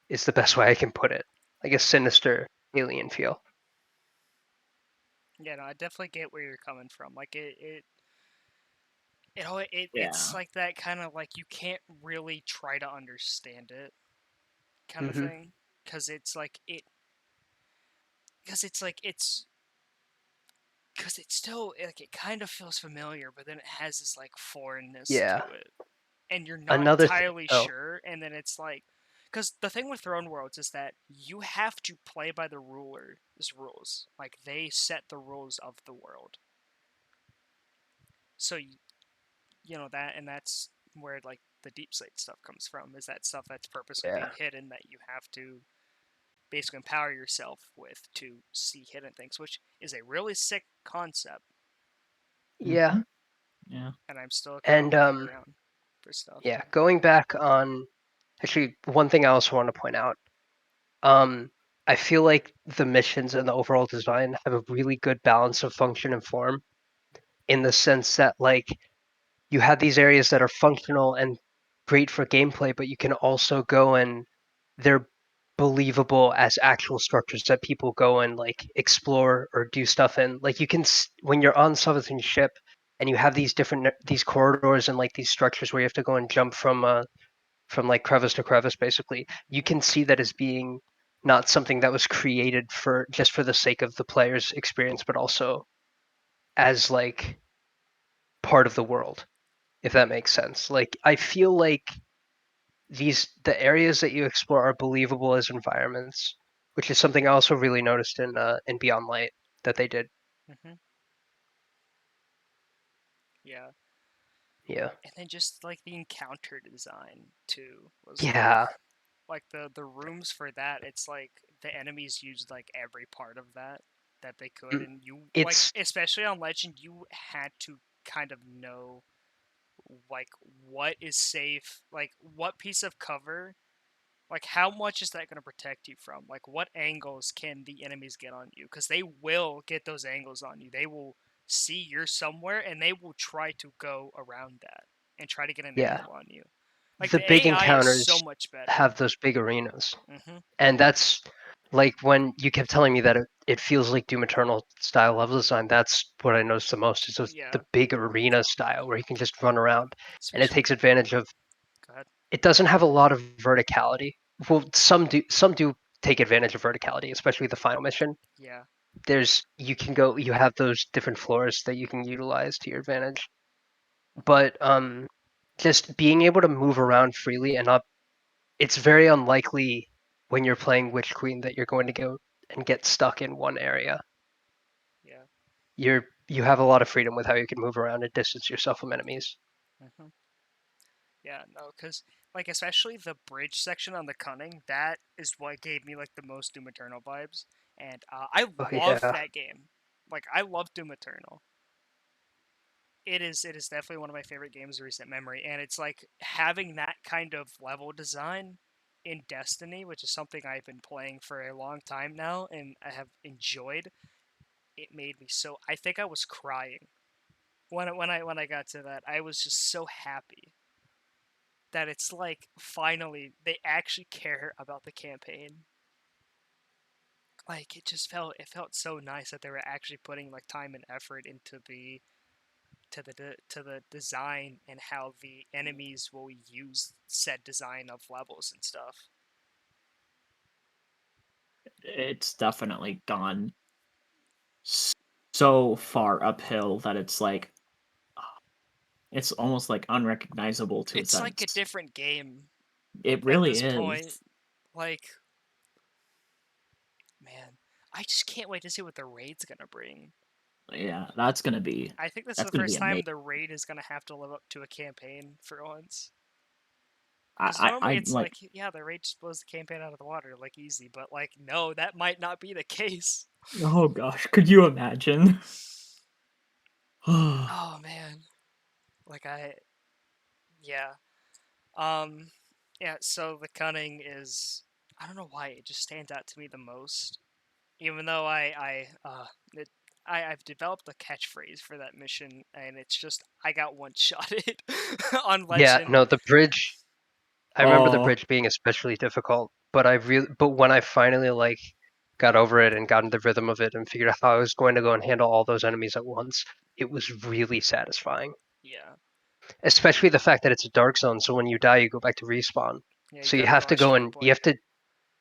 Is the best way I can put it, like a sinister alien feel. Yeah, no, I definitely get where you're coming from. Like it's yeah. like that kind of like you can't really try to understand it kind of Hmm. thing, because it's still like it kind of feels familiar, but then it has this like foreignness Yeah. to it, and you're not Another thing. entirely Oh, sure. And then it's like, because the thing with Throne Worlds is that you have to play by the ruler's rules. Like they set the rules of the world. So that, and that's where like the deep slate stuff comes from. Is that stuff that's purposely yeah. being hidden that you have to basically empower yourself with to see hidden things, which is a really sick concept. Yeah, Yeah. And I'm still kind of and looking around for stuff. yeah, going back on actually one thing I also want to point out. Um, I feel like the missions and the overall design have a really good balance of function and form in the sense that like you have these areas that are functional and great for gameplay, but you can also go and they're believable as actual structures that people go and like explore or do stuff in. Like you can when you're on something ship and you have these corridors and like these structures where you have to go and jump from like crevice to crevice basically, you Mhm. can see that as being not something that was created for just for the sake of the player's experience, but also as like part of the world, if that makes sense. Like I feel like the areas that you explore are believable as environments, which is something I also really noticed in Beyond Light that they did. Mhm. Yeah. Yeah. And then just like the encounter design too was Yeah. like the rooms for that. It's like the enemies used like every part of that they could, Mm, and you like It's especially on Legend, you had to kind of know like what is safe, like what piece of cover, like how much is that going to protect you from, like what angles can the enemies get on you, because they will get those angles on you. They will see you're somewhere and they will try to go around that and try to get an yeah. angle on you. Like The the big AI is so encounters much better. have those big arenas. Hmm. And that's like when you kept telling me that it feels like Doom Eternal style level design. That's what I noticed the most is Yeah, the big arena style where you can just run around, and it especially. takes advantage of. Go ahead. It doesn't have a lot of verticality. Well, some do. Some do take advantage of verticality, especially the final mission. Yeah. You can go. You have those different floors that you can utilize to your advantage. Mhm. But just being able to move around freely and not it's very unlikely when you're playing Witch Queen that you're going to go and get stuck in one area. Yeah. You have a lot of freedom with how you can move around and distance yourself from enemies. Hmm. Yeah, no, because like especially the bridge section on the Cunning, that is what gave me like the most Doom Eternal vibes, and I Oh love yeah, that game. Like I love Doom Eternal. It is definitely one of my favorite games of recent memory, and it's like having that kind of level design in Destiny, which is something I've been playing for a long time now, and I have enjoyed. It made me so. I think I was crying when I got to that. I was just so happy that it's like finally they actually care about the campaign. Like it felt so nice that they were actually putting like time and effort into the design and how the enemies will use said design of levels and stuff. It's definitely gone so far uphill that it's like it's almost like unrecognizable to a It's like a sense. different game It at really this point. is. Like, man, I just can't wait to see what the raid's gonna bring. Yeah, I think this is that's the gonna be first time amazing. the raid is gonna have to live up to a campaign for once. Because I normally it's like. like, yeah, the raid just blows the campaign out of the water, like easy. But like, no, that might not be the case. Oh gosh, could you imagine? Oh man, like yeah, um, yeah. So the cunning is, I don't know why it just stands out to me the most. Even though it, I've developed a catchphrase for that mission, and it's just I got one shot it on yeah. Legend. No, the bridge. I remember the Oh, bridge being especially difficult, but when I finally like got over it and got into the rhythm of it and figured out how I was going to go and handle all those enemies at once, it was really satisfying. Yeah, Especially the fact that it's a dark zone, so when you die, you go back to respawn. yeah, you So you gotta have to dodge go jump and like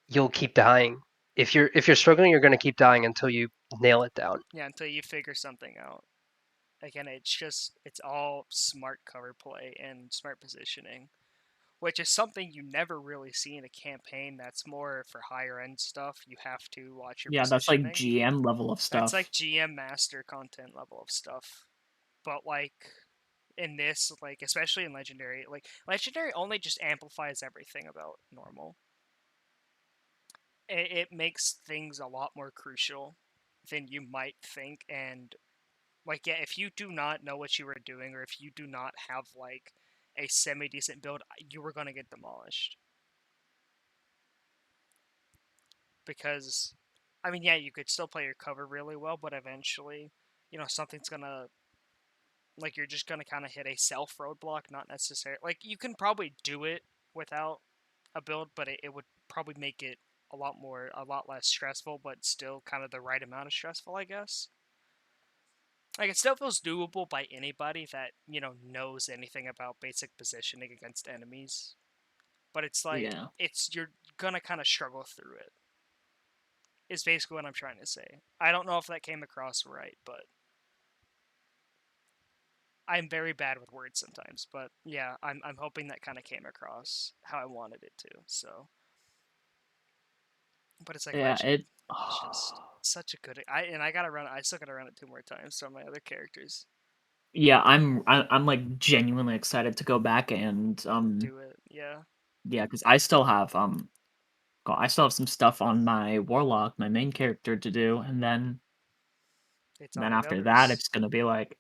you'll keep dying. If you're struggling, you're going to keep dying until you nail it down. yeah until you figure something out. Again, it's all smart cover play and smart positioning, which is something you never really see in a campaign that's more for higher end stuff. You have to watch your yeah, that's like positioning. GM level of That's like stuff. GM master content level of stuff. But like in this, like especially in legendary only just amplifies everything about normal. it makes things a lot more crucial than you might think. And like, yeah, if you do not know what you were doing, or if you do not have like a semi decent build, you were gonna get demolished. Because, I mean, yeah, you could still play your cover really well, but eventually, something's gonna, like, you're just gonna kind of hit a self roadblock. Not necessarily, like, you can probably do it without a build, but it would probably make it a lot less stressful, but still kind of the right amount of stressful, I guess. Like, it still feels doable by anybody that knows anything about basic positioning against enemies. But it's like, Yeah. you're gonna kind of struggle through it. Is basically what I'm trying to say. I don't know if that came across right, but I'm very bad with words sometimes. But yeah, I'm hoping that kind of came across how I wanted it to. So, but it's like Yeah, Legend, it just such a good. I gotta run. I still gotta run it 2 more times. So my other characters yeah, I'm like genuinely excited to go back and do it. Yeah, yeah, because I still have I still have some stuff on my warlock, my main character to do, and it's all then the after that others. it's gonna be like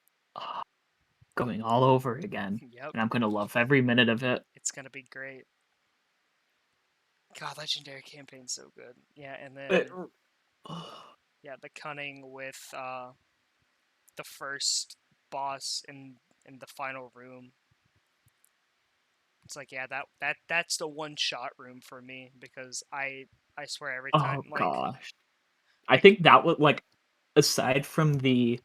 going all over again. Yep, And I'm gonna love every minute of it. it's gonna be great. God, Legendary campaign's so good. Yeah, and It- then yeah, the cunning with the first boss in the final room. It's like, yeah, that's the one shot room for me, because I swear every time, oh gosh. I like think that was like aside from the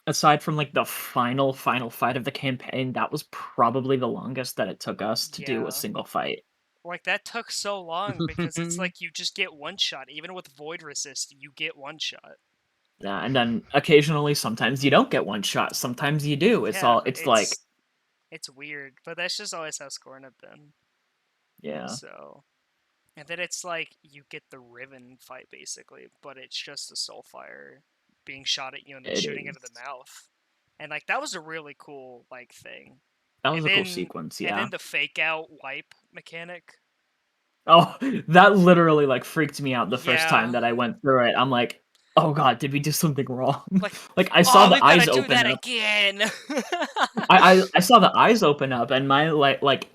like the final fight of the campaign, that was probably the longest that it took us to do a yeah, single fight. like that took so long because it's like you just get one shot. Even with void resist, you get one shot. Yeah, and then occasionally sometimes you don't get one shot, sometimes you do. Yeah, It's like it's weird, but that's just always how scoring have been. yeah, So, and then it's like you get the Riven fight basically, but it's just a Soulfire being shot at you and then it shooting into the is. mouth. And like that was a really cool like thing. That And was a cool then sequence, yeah. the fake out wipe mechanic. Oh, that literally, like, freaked me out the first time Yeah. that I went through it. I'm like, "Oh god, did we do something wrong?" Like, Like, I saw oh, the we've got to eyes do open that up. again. I saw the eyes open up, and my,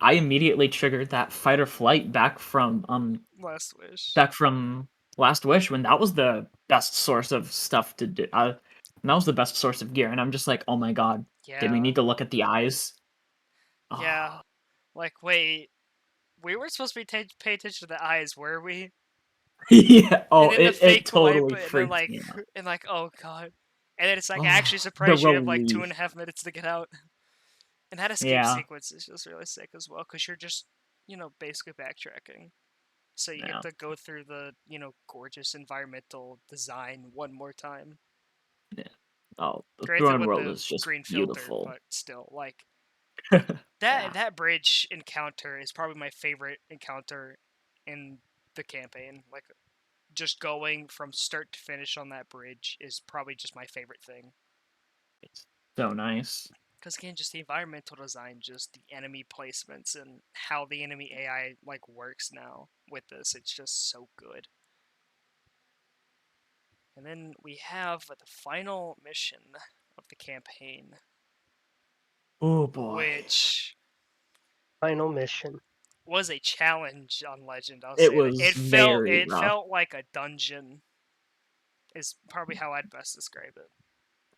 I immediately triggered that fight or flight Last wish. back from Last Wish when that was the best source of stuff to do, that was the best source of gear, and I'm just like, "Oh my god, did we Yeah. need to look at the eyes?" Yeah. Oh. Like, wait, we were supposed to be pay attention to the eyes, were we? Yeah, And oh, then the it fake wipe, totally and then freaked like, me out. and like, oh god. And then it's like actually Oh, the surprised you have like two relief. and a half minutes to get out. And that escape Yeah, sequence is just really sick as well, because you're just, basically backtracking. So you get yeah, to go through the, gorgeous environmental design one more time. yeah. Oh, the Granted Throne with World the is just green filter, beautiful. but still, like Yeah, that bridge encounter is probably my favorite encounter in the campaign. Like just going from start to finish on that bridge is probably just my favorite thing. it's so nice. Because again, just the environmental design, just the enemy placements, and how the enemy AI like works now with this, it's just so good. And then we have the final mission of the campaign, Oh boy. which Final mission. was a challenge on Legend. I'll It say that was very it rough. felt like a dungeon. Is probably how I'd best describe it.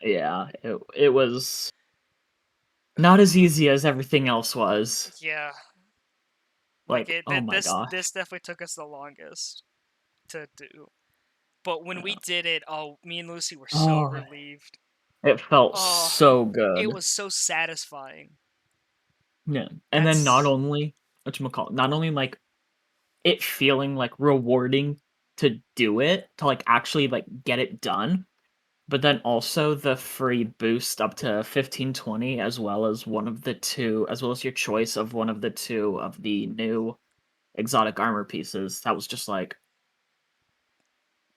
Yeah, it was not as easy as everything else was. Yeah, like Like, oh my this gosh. definitely took us the longest to do. But when we Yeah. did it, oh, me and Lucy were so Oh, relieved. it felt Oh, so it good. was so satisfying. Yeah. And then not That's only whatchamacallit, not only like it feeling like rewarding to do it, to like actually like get it done, but then also the free boost up to 1520 as well as one of the two as well as your choice of one of the two of the new exotic armor pieces. That was just like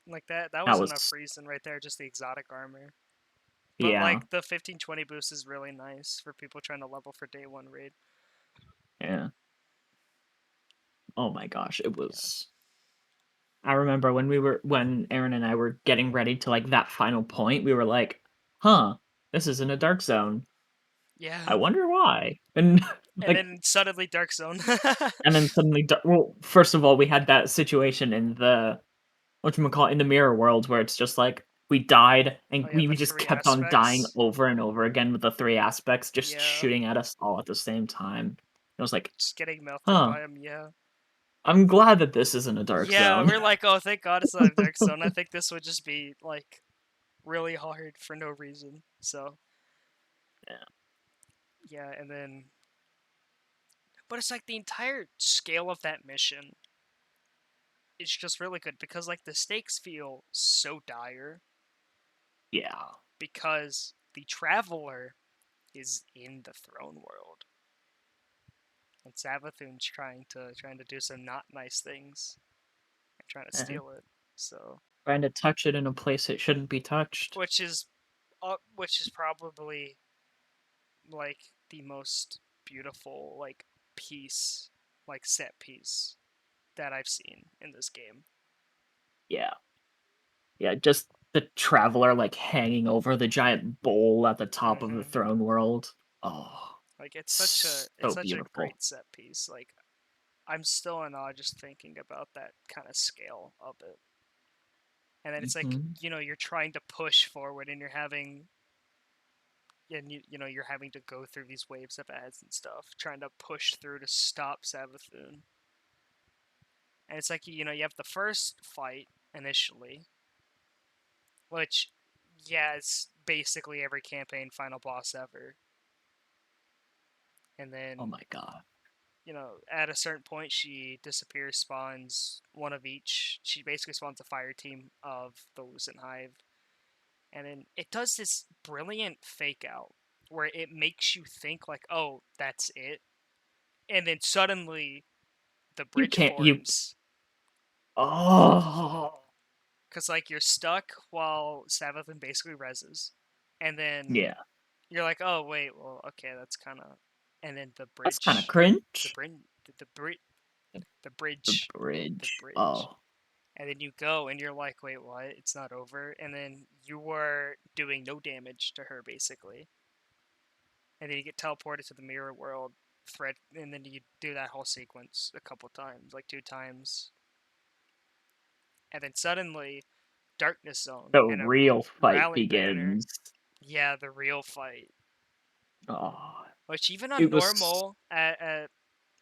like that that was enough was reason right there, just the exotic armor. But yeah, like the 1520 boost is really nice for people trying to level for day one raid. yeah. Oh my gosh, it Yeah. was I remember when Aaron and I were getting ready to like that final point, we were like, "Huh, this is in a dark zone. I Yeah. wonder why." And And like, then suddenly Dark Zone. and then suddenly, well, first of all, we had that situation in the whatchamacallit, in the mirror world where it's just like we died and Oh yeah, we the just three kept on dying aspects. over and over again with the three aspects just Yeah. shooting at us all at the same time. I was like, Just getting melted huh, by him, yeah. I'm glad that this isn't a dark Yeah, zone. we're like, oh, thank God it's not a Dark Zone. I think this would just be, like, really hard for no reason. So, Yeah. yeah, and then. But it's like the entire scale of that mission is just really good because, like, the stakes feel so dire Yeah. because the Traveler is in the throne world. And Savathun's trying to do some not nice things and trying to Uh, steal it. So, trying to touch it in a place it shouldn't be touched. which is probably like the most beautiful like piece, like set piece that I've seen in this game. Yeah. Yeah, just the traveler like hanging over the giant bowl at the top of the Hmm. throne world. Oh, Like it's so such a beautiful. great set piece. Like I'm still in awe just thinking about that kind of scale of it. And then it's like Hmm. you're trying to push forward and you're having to go through these waves of ads and stuff, trying to push through to stop Savathun. And it's like you have the first fight initially, which yeah, it's basically every campaign final boss ever. And Oh then my god. at a certain point she disappears, spawns one of each. She basically spawns a fire team of the Lucent Hive, and then it does this brilliant fake out where it makes you think like, oh, that's it, and then suddenly the You bridge can't you forms Oh because like you're stuck while Savathun basically reses, and then yeah. you're like, oh wait, well okay, that's kind of, and then That's kinda the cringe. bridge, the bridge, the The bridge, the bridge. bridge, Oh. and then you go and you're like, wait, what? It's not over, and then you were doing no damage to her basically, and then you get teleported to the mirror world thread, and then you do that whole sequence a couple times, like 2 times, and then suddenly darkness zone The and a real fight rally banner. begins. Yeah, the real fight. Oh. Which even on It was normal at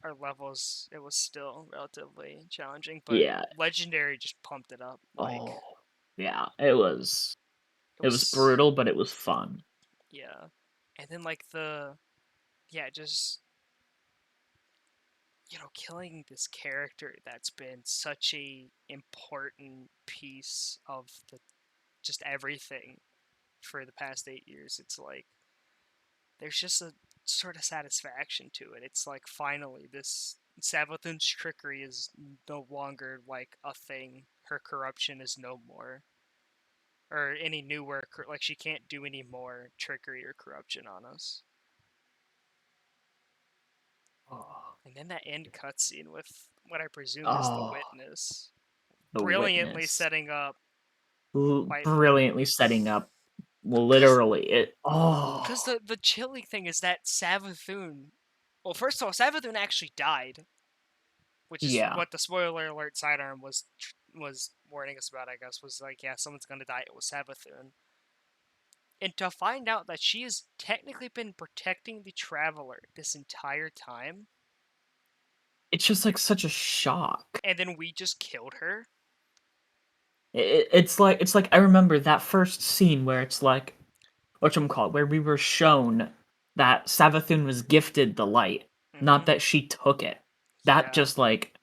our levels, it was still relatively challenging. But yeah. legendary just pumped it up. Like Oh. Yeah, it was it it was was, brutal, but it was fun. yeah. And then like the yeah, just killing this character that's been such a important piece of the just everything for the past 8 years. It's like there's just a sort of satisfaction to it. It's like finally this Savathun's trickery is no longer like a thing. Her corruption is no more, or any newer like she can't do any more trickery or corruption on us. Oh. And then that end cutscene with what I presume is the Oh, witness, the brilliantly witness. setting up like Brilliantly setting up because literally it. because Oh. the chilling thing is that Savathun. Well, first of all, Savathun actually died, which is Yeah. what the spoiler alert sidearm was warning us about. I guess was like, yeah, someone's gonna die. It was Savathun, and to find out that she has technically been protecting the Traveler this entire time, It's just like such a shock. and then we just killed her. It's like I remember that first scene where it's like whatchamacallit, where we were shown that Savathun was gifted the light, not Mm-hmm. that she took it. That Yeah, just like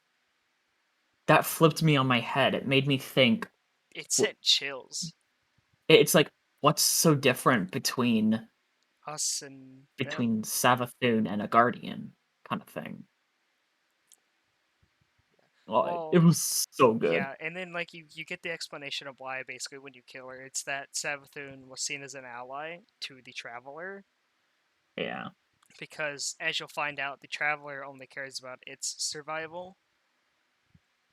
that flipped me on my head. It made me think it w- sent chills. it's like what's so different Us and them. between Savathun and a guardian kind of thing. Oh, it Well, was so good. yeah, and then like you get the explanation of why basically when you kill her, it's that Savathun was seen as an ally to the Traveler, Yeah. because as you'll find out, the Traveler only cares about its survival.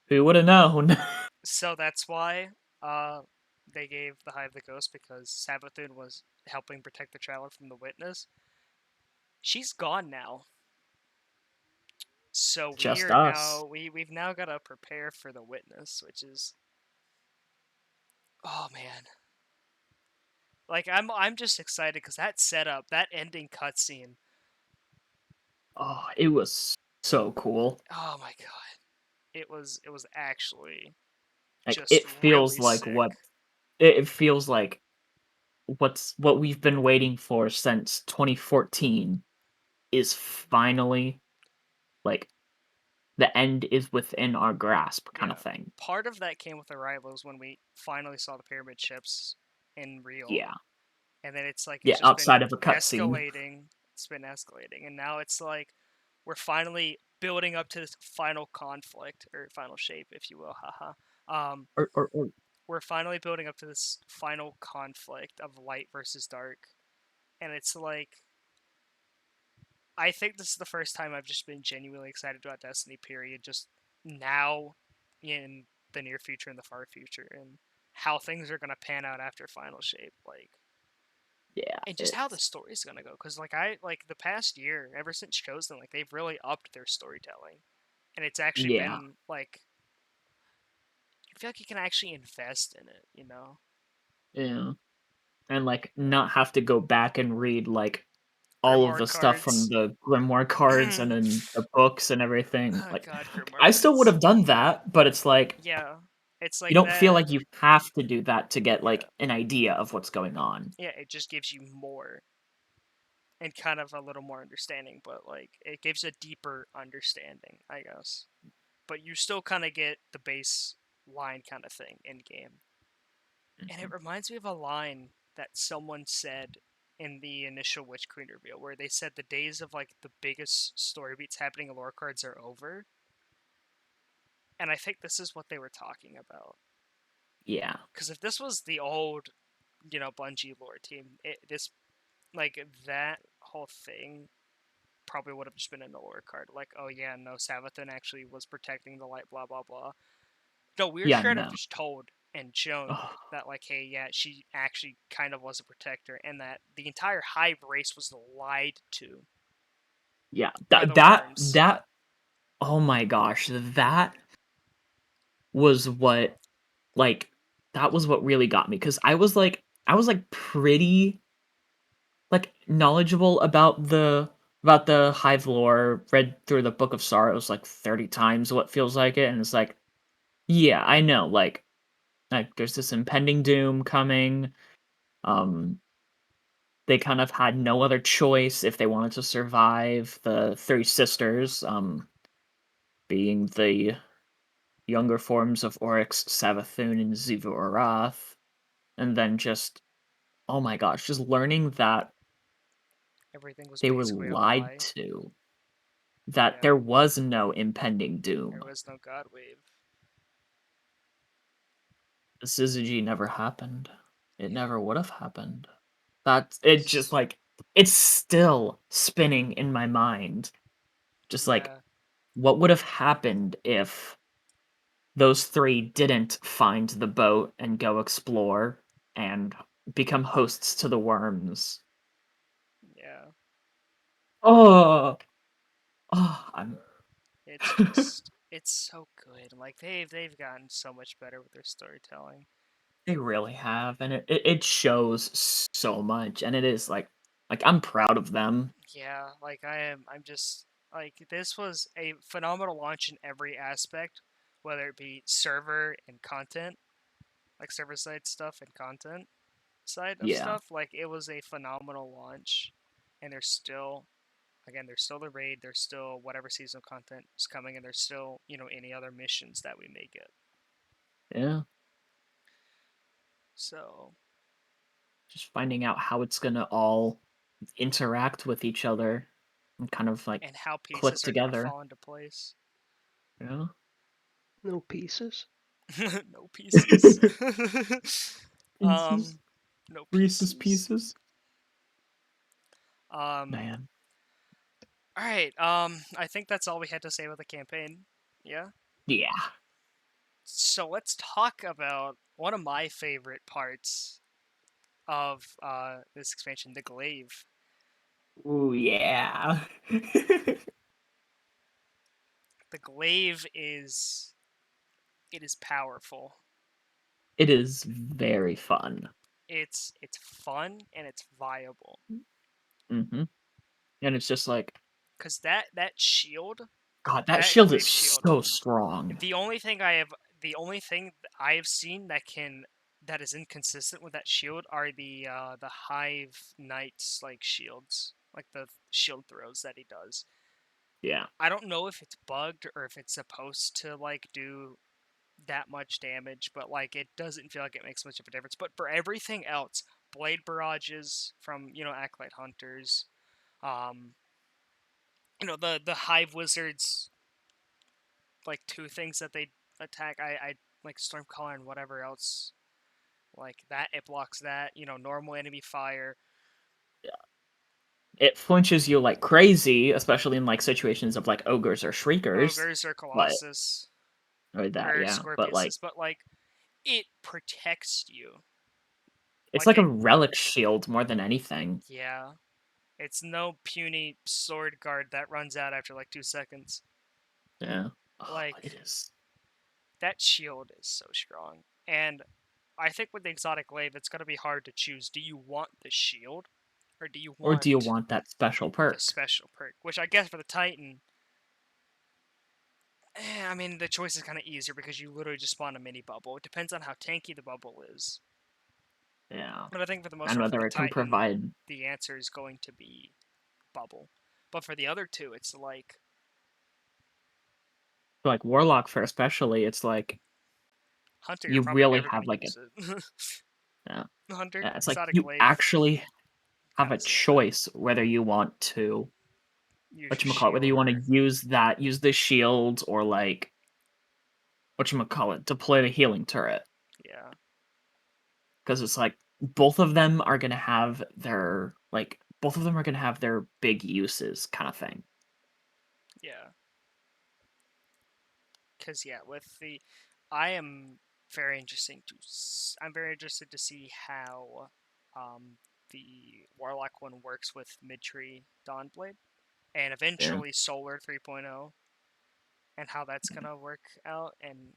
Who would have known? So that's why they gave the Hive the ghost, because Savathun was helping protect the traveler from the witness. She's gone now. So we Just are us. now we've now got to prepare for the witness, which is, oh man. Like I'm just excited because that setup, that ending cutscene. Oh, it was so cool. Oh my god. It was actually Like just it feels really like sick. it feels like what we've been waiting for since 2014 is finally like the end is within our grasp kind Yeah. of thing. Part of that came with Arrivals when we finally saw the pyramid ships in real. Yeah. And then it's like Yeah, it's just been outside of a cutscene. escalating. It's been escalating. And now it's like we're finally building up to this final conflict, or final shape, if you will. Haha. Or We're finally building up to this final conflict of light versus dark. And it's like, I think this is the first time I've just been genuinely excited about Destiny, period. Just now, in the near future and the far future, and how things are gonna pan out after Final Shape, like, yeah, and just how the it's story's gonna go. Because like the past year, ever since Chosen, like they've really upped their storytelling, and it's actually yeah. been like, I feel like you can actually invest in it, you know? Yeah. And like not have to go back and read like all of Grimoire the stuff from cards. the grimoire cards and Oh then the books and everything. Like god, Grimoire I still would cards. have done that, but it's like Yeah, it's you like don't feel that. like you have to do that to get Yeah, like an idea of what's going on. yeah. It just gives you more and kind of a little more understanding, but like it gives a deeper understanding, I guess. But you still kind of get the base line kind of thing in game. And it Mhm. reminds me of a line that someone said in the initial Witch Queen reveal, where they said the days of like the biggest story beats happening in lore cards are over. And I think this is what they were talking about. Yeah. Because if this was the old, Bungie lore team, this, like, that whole thing probably would have just been a lore card. Like, oh yeah, no, Savathun actually was protecting the light, blah blah blah. No, we were Yeah, straight up no. just told and shown Ugh. that, like, hey, yeah, she actually kind of was a protector, and that the entire Hive race was lied to Yeah. by That the that worms. that oh my gosh, that was what like that was what really got me cuz I was like pretty like knowledgeable about the Hive lore, read through the Book of Sorrows like 30 times what feels like it and it's like yeah, I know like there's this impending doom coming. Um they kind of had no other choice if they wanted to survive. The three sisters being the younger forms of Oryx, Savathun, and Xivu Arath. And then just, oh my gosh, just learning that Everything was they were basically a lied lie. to, that Yeah, there was no impending doom. there was no God Wave. The Syzygy never happened. It Yeah, never would have happened. It just like, it's still spinning in my mind. Just like, yeah, what would have happened if those three didn't find the boat and go explore and become hosts to the worms? yeah. Oh, I'm It's so good. Like they've gotten so much better with their storytelling. they really have, and it shows so much, and it is like I'm proud of them. Yeah, like I'm just like, this was a phenomenal launch in every aspect, whether it be server and content, like server side stuff and content side of Yeah, stuff. Like, it was a phenomenal launch, and there's still, again, there's still the raid, there's still whatever seasonal content is coming, and there's still, any other missions that we may get. yeah. So, Just finding out how it's gonna all interact with each other and kind of like and how click pieces are gonna together. fall into place. Yeah. No pieces. No pieces. Pieces. No Reese's pieces. Pieces. Um, Man. all right. I think that's all we had to say about the campaign. Yeah. Yeah. So let's talk about one of my favorite parts of this expansion, the glaive. Ooh, yeah. The glaive is powerful. It is very fun. It's fun and it's viable. Mm-hmm. And it's just like, Cause that shield, God, that that shield is glaive shield, so strong. the only thing I have seen that is inconsistent with that shield are the Hive Knight's like shields, like the shield throws that he does. Yeah. I don't know if it's bugged or if it's supposed to like do that much damage, but like it doesn't feel like it makes much of a difference. But for everything else, blade barrages from Acolyte Hunters, um, the Hive Wizards, like two things that they attack. I like Stormcaller and whatever else like that. It blocks that. Normal enemy fire. It flinches you like crazy, especially in like situations of like ogres or shriekers. Ogres or But Colossus or that, or yeah. But like Scorpiuses, but like it protects you. it's Like like a it, relic shield more than anything. yeah. It's no puny sword guard that runs out after like 2 seconds. Yeah. Oh, but it Like is. that shield is so strong, and I think with the exotic glaive, it's gonna be hard to choose. Do you want the shield, or do you Or do you want want that special the perk? special perk? Which I guess for the Titan, I mean, the choice is kind of easier because you literally just spawn a mini bubble. It depends on how tanky the bubble is. Yeah. But I think for the most And part, for the whether it can Titan, provide the answer is going to be bubble. But for the other two, it's like like Warlock for especially, it's like Hunter. You're you probably really never going have to like a use it. yeah. Hunter, Yeah, it's like exotic you glaive, actually have kind a of same thing. choice whether you want to Use your whatchamacallit, whether shield you want or to use the shield or like whatchamacallit, deploy the healing turret. yeah, Because it's like both of them are gonna have their big uses kind of thing. yeah. Because yeah, with the, I am very interesting to. I'm very interested to see how the Warlock one works with Midtree Dawnblade and Yeah. eventually Solar 3.0 and how that's gonna work out. And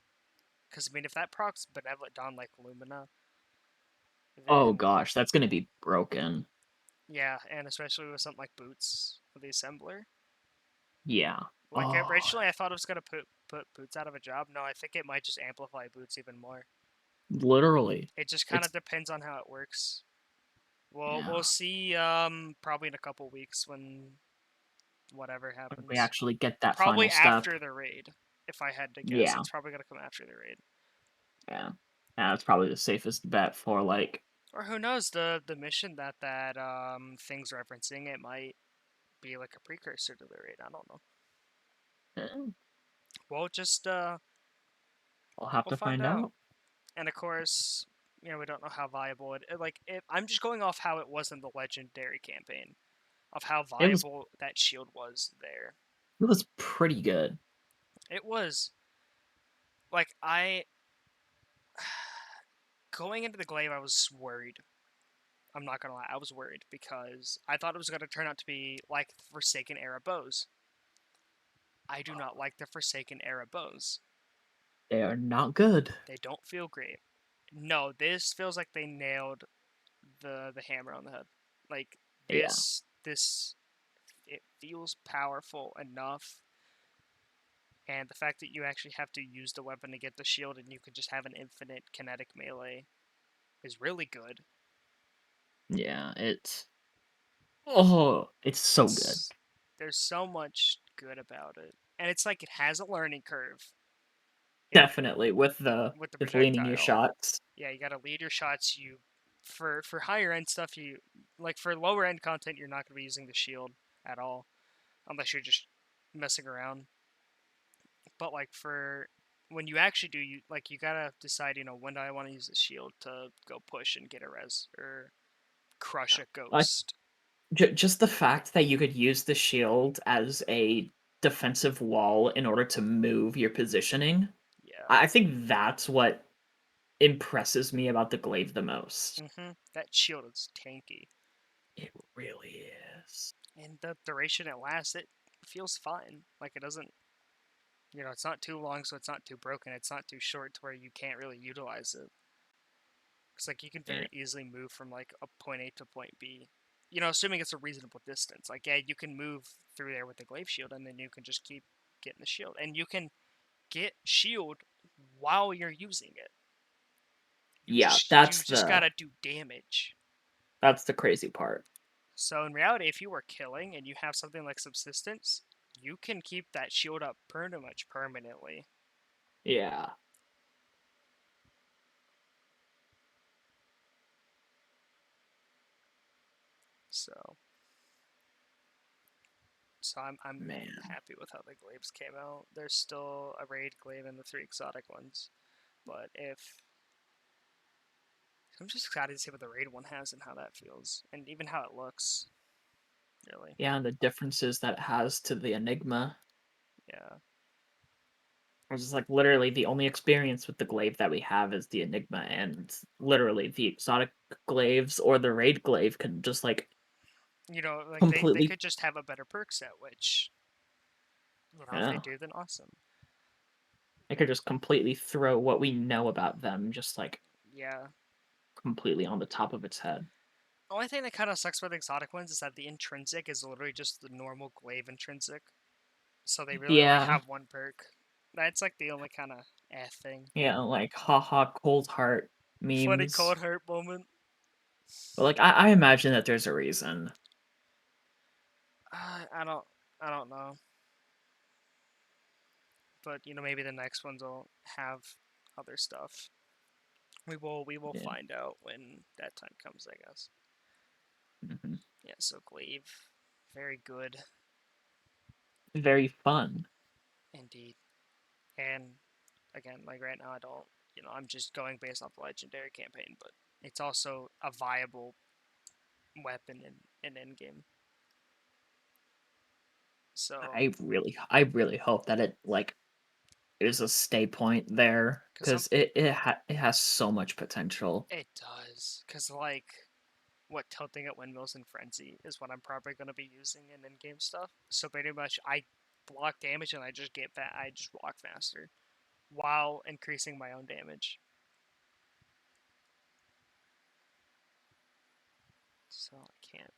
because I mean, if that procs Benevolent Dawn like Lumina, Oh then gosh, that's gonna be broken. yeah, and especially with something like Boots, the assembler. Yeah. Like Oh, originally, I thought it was gonna put Boots out of a job. No, I think it might just amplify Boots even more. literally. It just kind It's of depends on how it works. We'll yeah. see. Probably in a couple weeks when whatever When we happens. actually get that Probably final step. after the raid. If I had to guess, Yeah. it's probably gonna come after the raid. Yeah. Yeah, that's probably the safest bet for like Or who knows? The mission that thing's referencing, it might be like a precursor to the raid. I don't know. eh, We'll just we'll have we'll to find find out. out. And of course, we don't know how viable I'm just going off how it was in the legendary campaign, of how It was viable that shield was there. it was pretty good. It was like I going into the glaive, I was worried. I'm not gonna lie, I was worried because I thought it was gonna turn out to be like Forsaken era bows. I do not like the Forsaken era bows. They are not good. They don't feel great. No, this feels like they nailed the hammer on the head. Like Yeah. this it feels powerful enough, and the fact that you actually have to use the weapon to get the shield and you can just have an infinite kinetic melee is really good. Yeah, it's so good. It's there's so much good about it, and it's like it has a learning curve. It Definitely with the with the with leaning your projectile. shots. Yeah, you gotta lead your shots. You for higher end stuff, you like for lower end content, you're not gonna be using the shield at all unless you're just messing around. But like for when you actually do, you gotta decide, when do I want to use the shield to go push and get a res or crush a I ghost. just the fact that you could use the shield as a defensive wall in order to move your positioning. I think that's what impresses me about the glaive the most. That shield is tanky, It really is. and the duration it lasts, it feels fine. Like it doesn't, it's not too long, so it's not too broken. It's not too short to where you can't really utilize it. Because like you can Yeah. very easily move from like a point A to point B. Assuming it's a reasonable distance. Like yeah, you can move through there with the glaive shield, and then you can just keep getting the shield, and you can get shield while you're using it. Yeah, You just gotta do damage. that's the crazy part. So in reality, if you were killing and you have something like subsistence, you can keep that shield up pretty much permanently. Yeah. So I'm Man. happy with how the glaives came out. There's still a raid glaive and the 3 exotic ones, but if I'm just excited to see what the raid one has and how that feels, and even how it looks. Really, Yeah, and the differences that it has to the Enigma. yeah. It's just like literally the only experience with the glaive that we have is the Enigma, and literally the exotic glaives or the raid glaive can just like Like they completely, could just have a better perk set, which if they yeah, do, then awesome. they could just completely throw what we know about them just like Yeah. completely on the top of its head. The only thing that kind of sucks about the exotic ones is that the intrinsic is literally just the normal glaive intrinsic, so they really only Yeah, have one perk. That's like the only kind of thing. yeah, like haha cold heart Funny memes. cold hurt moment. But like I imagine that there's a reason. I don't. I don't know. But maybe the next ones will have other stuff. We will Yeah. find out when that time comes, I guess. Hmm. Yeah, so glaive. Very good Very fun. indeed. And again, like right now I don't I'm just going based off the legendary campaign, but it's also a viable weapon in endgame. So I really hope that it like is a stay point there because because it has so much potential. it does, because like what tilting at windmills and frenzy is what I'm probably going to be using in in-game stuff. So pretty much I block damage and I just I just walk faster while increasing my own damage. So I can't.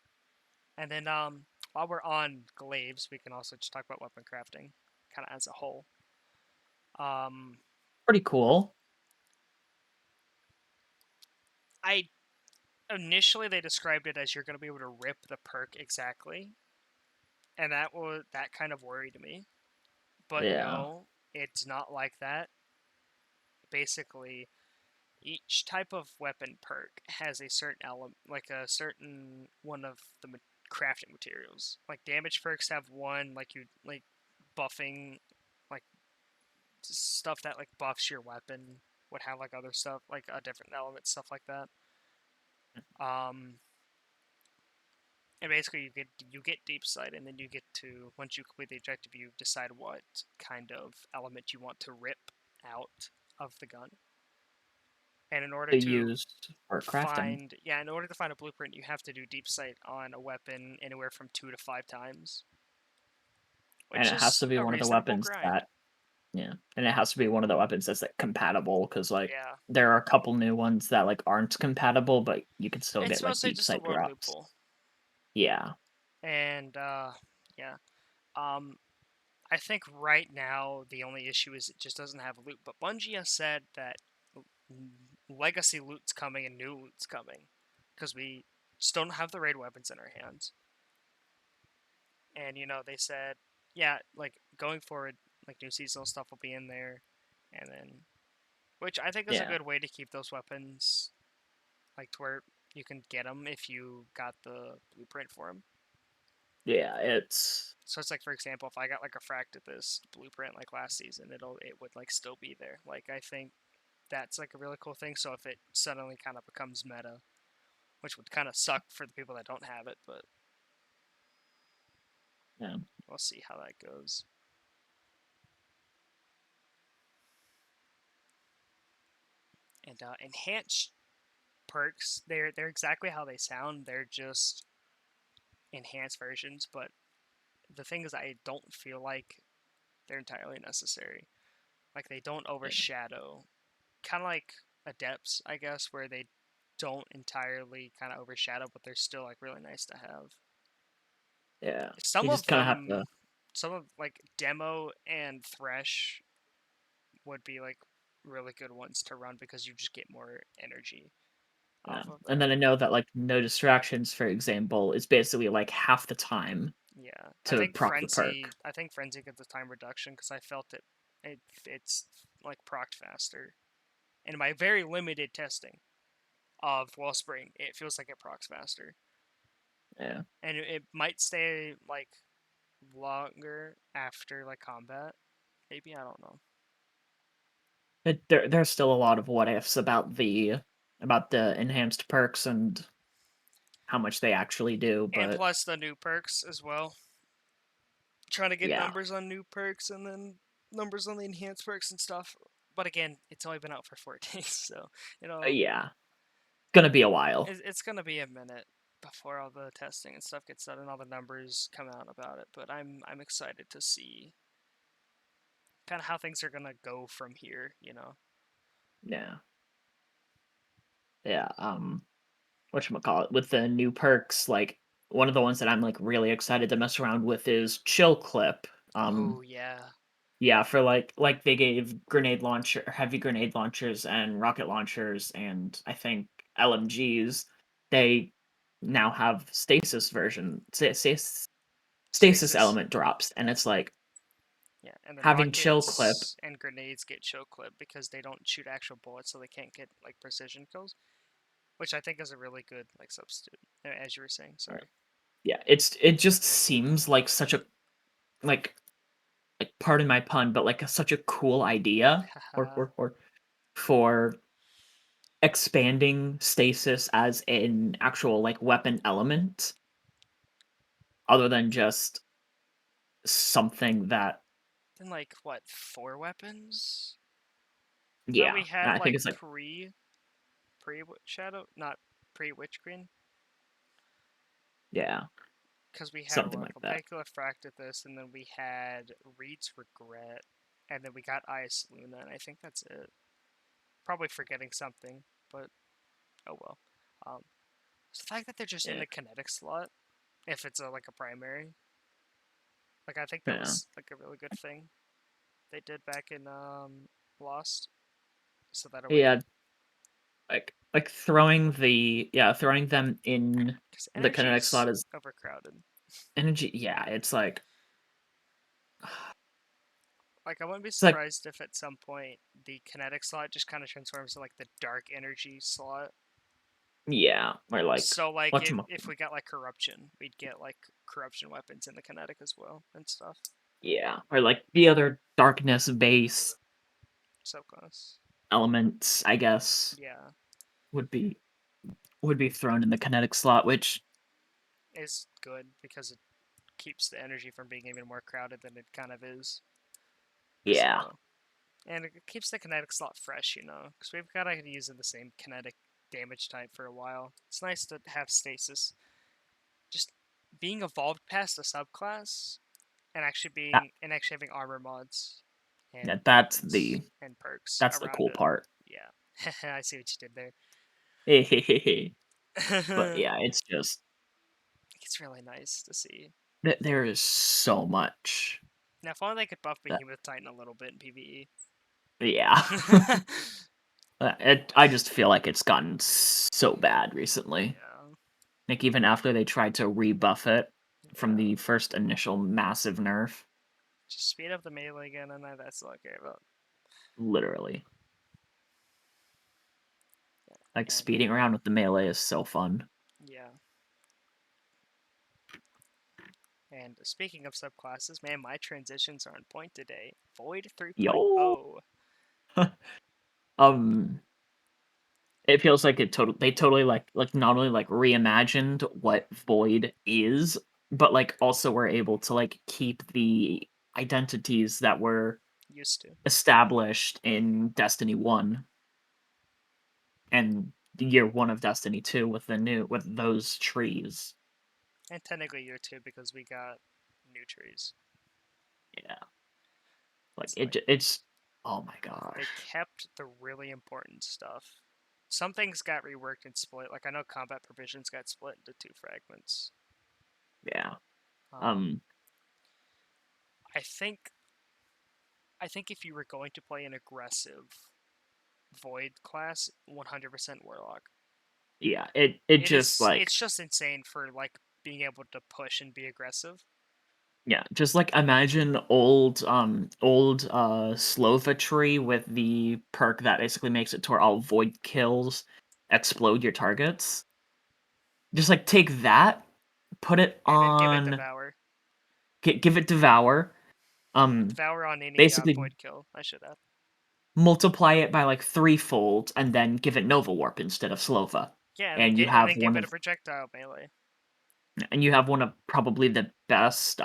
And then while we're on glaives, we can also just talk about weapon crafting, kind of as a whole. Um, Pretty cool. I initially they described it as you're going to be able to rip the perk exactly, and that kind of worried me. But Yeah. no, it's not like that. Basically, each type of weapon perk has a certain element, like a certain one of the crafting materials. Like damage perks have one, like you like buffing, like stuff that like buffs your weapon would have like other stuff, like a different element, stuff like that. Um, and basically you get deep sight, and then you get to once you complete the objective, you decide what kind of element you want to rip out of the gun. And in order To to use for crafting, in order to find a blueprint, you have to do deep sight on a weapon anywhere from 2 to 5 times, and which it has is to be a one of the reasonable weapons grind. that yeah, and it has to be one of the weapons that's like compatible because like Yeah, there are a couple new ones that like aren't compatible, but you can still it's get like mostly deep just a sight lore drops. loophole, Yeah, and yeah. Um, I think right now the only issue is it just doesn't have loot. But Bungie has said that legacy loot's coming and new loot's coming because we just don't have the raid weapons in our hands. And they said, yeah, like going forward, like new seasonal stuff will be in there, and then which I think is a yeah, good way to keep those weapons like to where you can get them if you got the blueprint for them. yeah. It's So it's like, for example, if I got like a Fractus blueprint like last season, it would like still be there. Like I think that's like a really cool thing. So if it suddenly kind of becomes meta, which would kind of suck for the people that don't have it, but yeah. we'll see how that goes. And enhanced perks, they're exactly how they sound. They're just enhanced versions, but the thing is, I don't feel like they're entirely necessary. Like they don't Yeah. overshadow, kind of like adepts, I guess, where they don't entirely kind of overshadow, but they're still like really nice to have. Yeah. Some You of just kind of have to. them, some of like demo and thresh would be like really good ones to run because you just get more energy Yeah. off of And them. then I know that like no distractions, for example, is basically like half the time Yeah, to proc the perk. I think frenzy gets the time reduction because I felt it's like procced faster. In my very limited testing of Wellspring, it feels like it procs faster, Yeah. and it might stay like longer after like combat. Maybe I don't know. There's still a lot of what ifs about the enhanced perks and how much they actually do, And but plus the new perks as well. Trying to get yeah. numbers on new perks and then numbers on the enhanced perks and stuff. But again, it's only been out for 4 days, so you know Yeah. Gonna be a while. it's gonna be a minute before all the testing and stuff gets done and all the numbers come out about it. But I'm excited to see kind of how things are gonna go from here. You know. Yeah. Yeah. Whatchamacallit, with the new perks, like one of the ones that I'm like really excited to mess around with is chill clip. Oh yeah. Yeah, for like they gave heavy grenade launchers and rocket launchers and I think LMGs. They now have stasis Stasis. element drops, and it's like Yeah, and then having chill clip. rockets and grenades get chill clip because they don't shoot actual bullets, so they can't get like precision kills, which I think is a really good like substitute. As you were saying, Right. sorry. Yeah, it just seems like such a like pardon my pun, but like such a cool idea Haha. or for expanding stasis as an actual like weapon element other than just something that Then like what 4 weapons? That yeah, we had I think like it's like pre shadow, not pre witch queen, yeah, because we had something what like that. Opacula Fractus, and then we had Reed's Regret, and then we got Ice Luna, and I think that's it. Probably forgetting something, but oh well. Um, so the fact that they're just in Yeah. the kinetic slot, if it's like a primary, like I think that Yeah. was like a really good thing they did back in Lost, so that way, Yeah, throwing them in because the kinetic energy's slot is overcrowded. energy. Yeah, it's like Like I wouldn't be it's like surprised if at some point the kinetic slot just kind of transforms to like the dark energy slot. yeah, or like So like what you if we got like corruption, we'd get like corruption weapons in the kinetic as well and stuff. yeah, or like the other darkness base So close. elements, I guess, Yeah, would be thrown in the kinetic slot, which is good because it keeps the energy from being even more crowded than it kind of is. yeah, So and it keeps the kinetic slot fresh, you know, because we've got to use the same kinetic damage type for a while. It's nice to have stasis. Just being evolved past a subclass and that, actually having armor mods yeah, and weapons and perks that's the around cool it. part. Yeah, I see what you did there. But yeah, it's just It's really nice to see. there is so much Now, if only they could buff that Behemoth Titan a little bit in PvE. yeah. I just feel like it's gotten so bad recently. Yeah, Like even after they tried to rebuff it from yeah. the first initial massive nerf, Just speed up the melee again, and that's all I care about. literally. Like And speeding around with the melee is so fun. yeah. And speaking of subclasses, man, my transitions are on point today. Void Yo. 3.0. um it feels like they totally like not only like reimagined what Void is, but like also were able to like keep the identities that were Used to. established in Destiny 1. and year 1 of Destiny 2 with those trees. And technically year 2 because we got new trees. Yeah. Like It's it's oh my they gosh. kept the really important stuff. Some things got reworked and split. Like I know combat provisions got split into 2 fragments. Yeah. Um, Um I think if you were going to play an aggressive Void class, 100% Warlock. yeah, it just It's like just insane for like being able to push and be aggressive. yeah, just like imagine old Slova tree with the perk that basically makes it to where all void kills explode your targets. Just like take that, put it And then give it on Devour. give it Devour. Devour on any Basically Void kill, I should add. multiply it by like threefold and then give it Nova Warp instead of Slova. Yeah, And you have give one it a of projectile melee. probably the best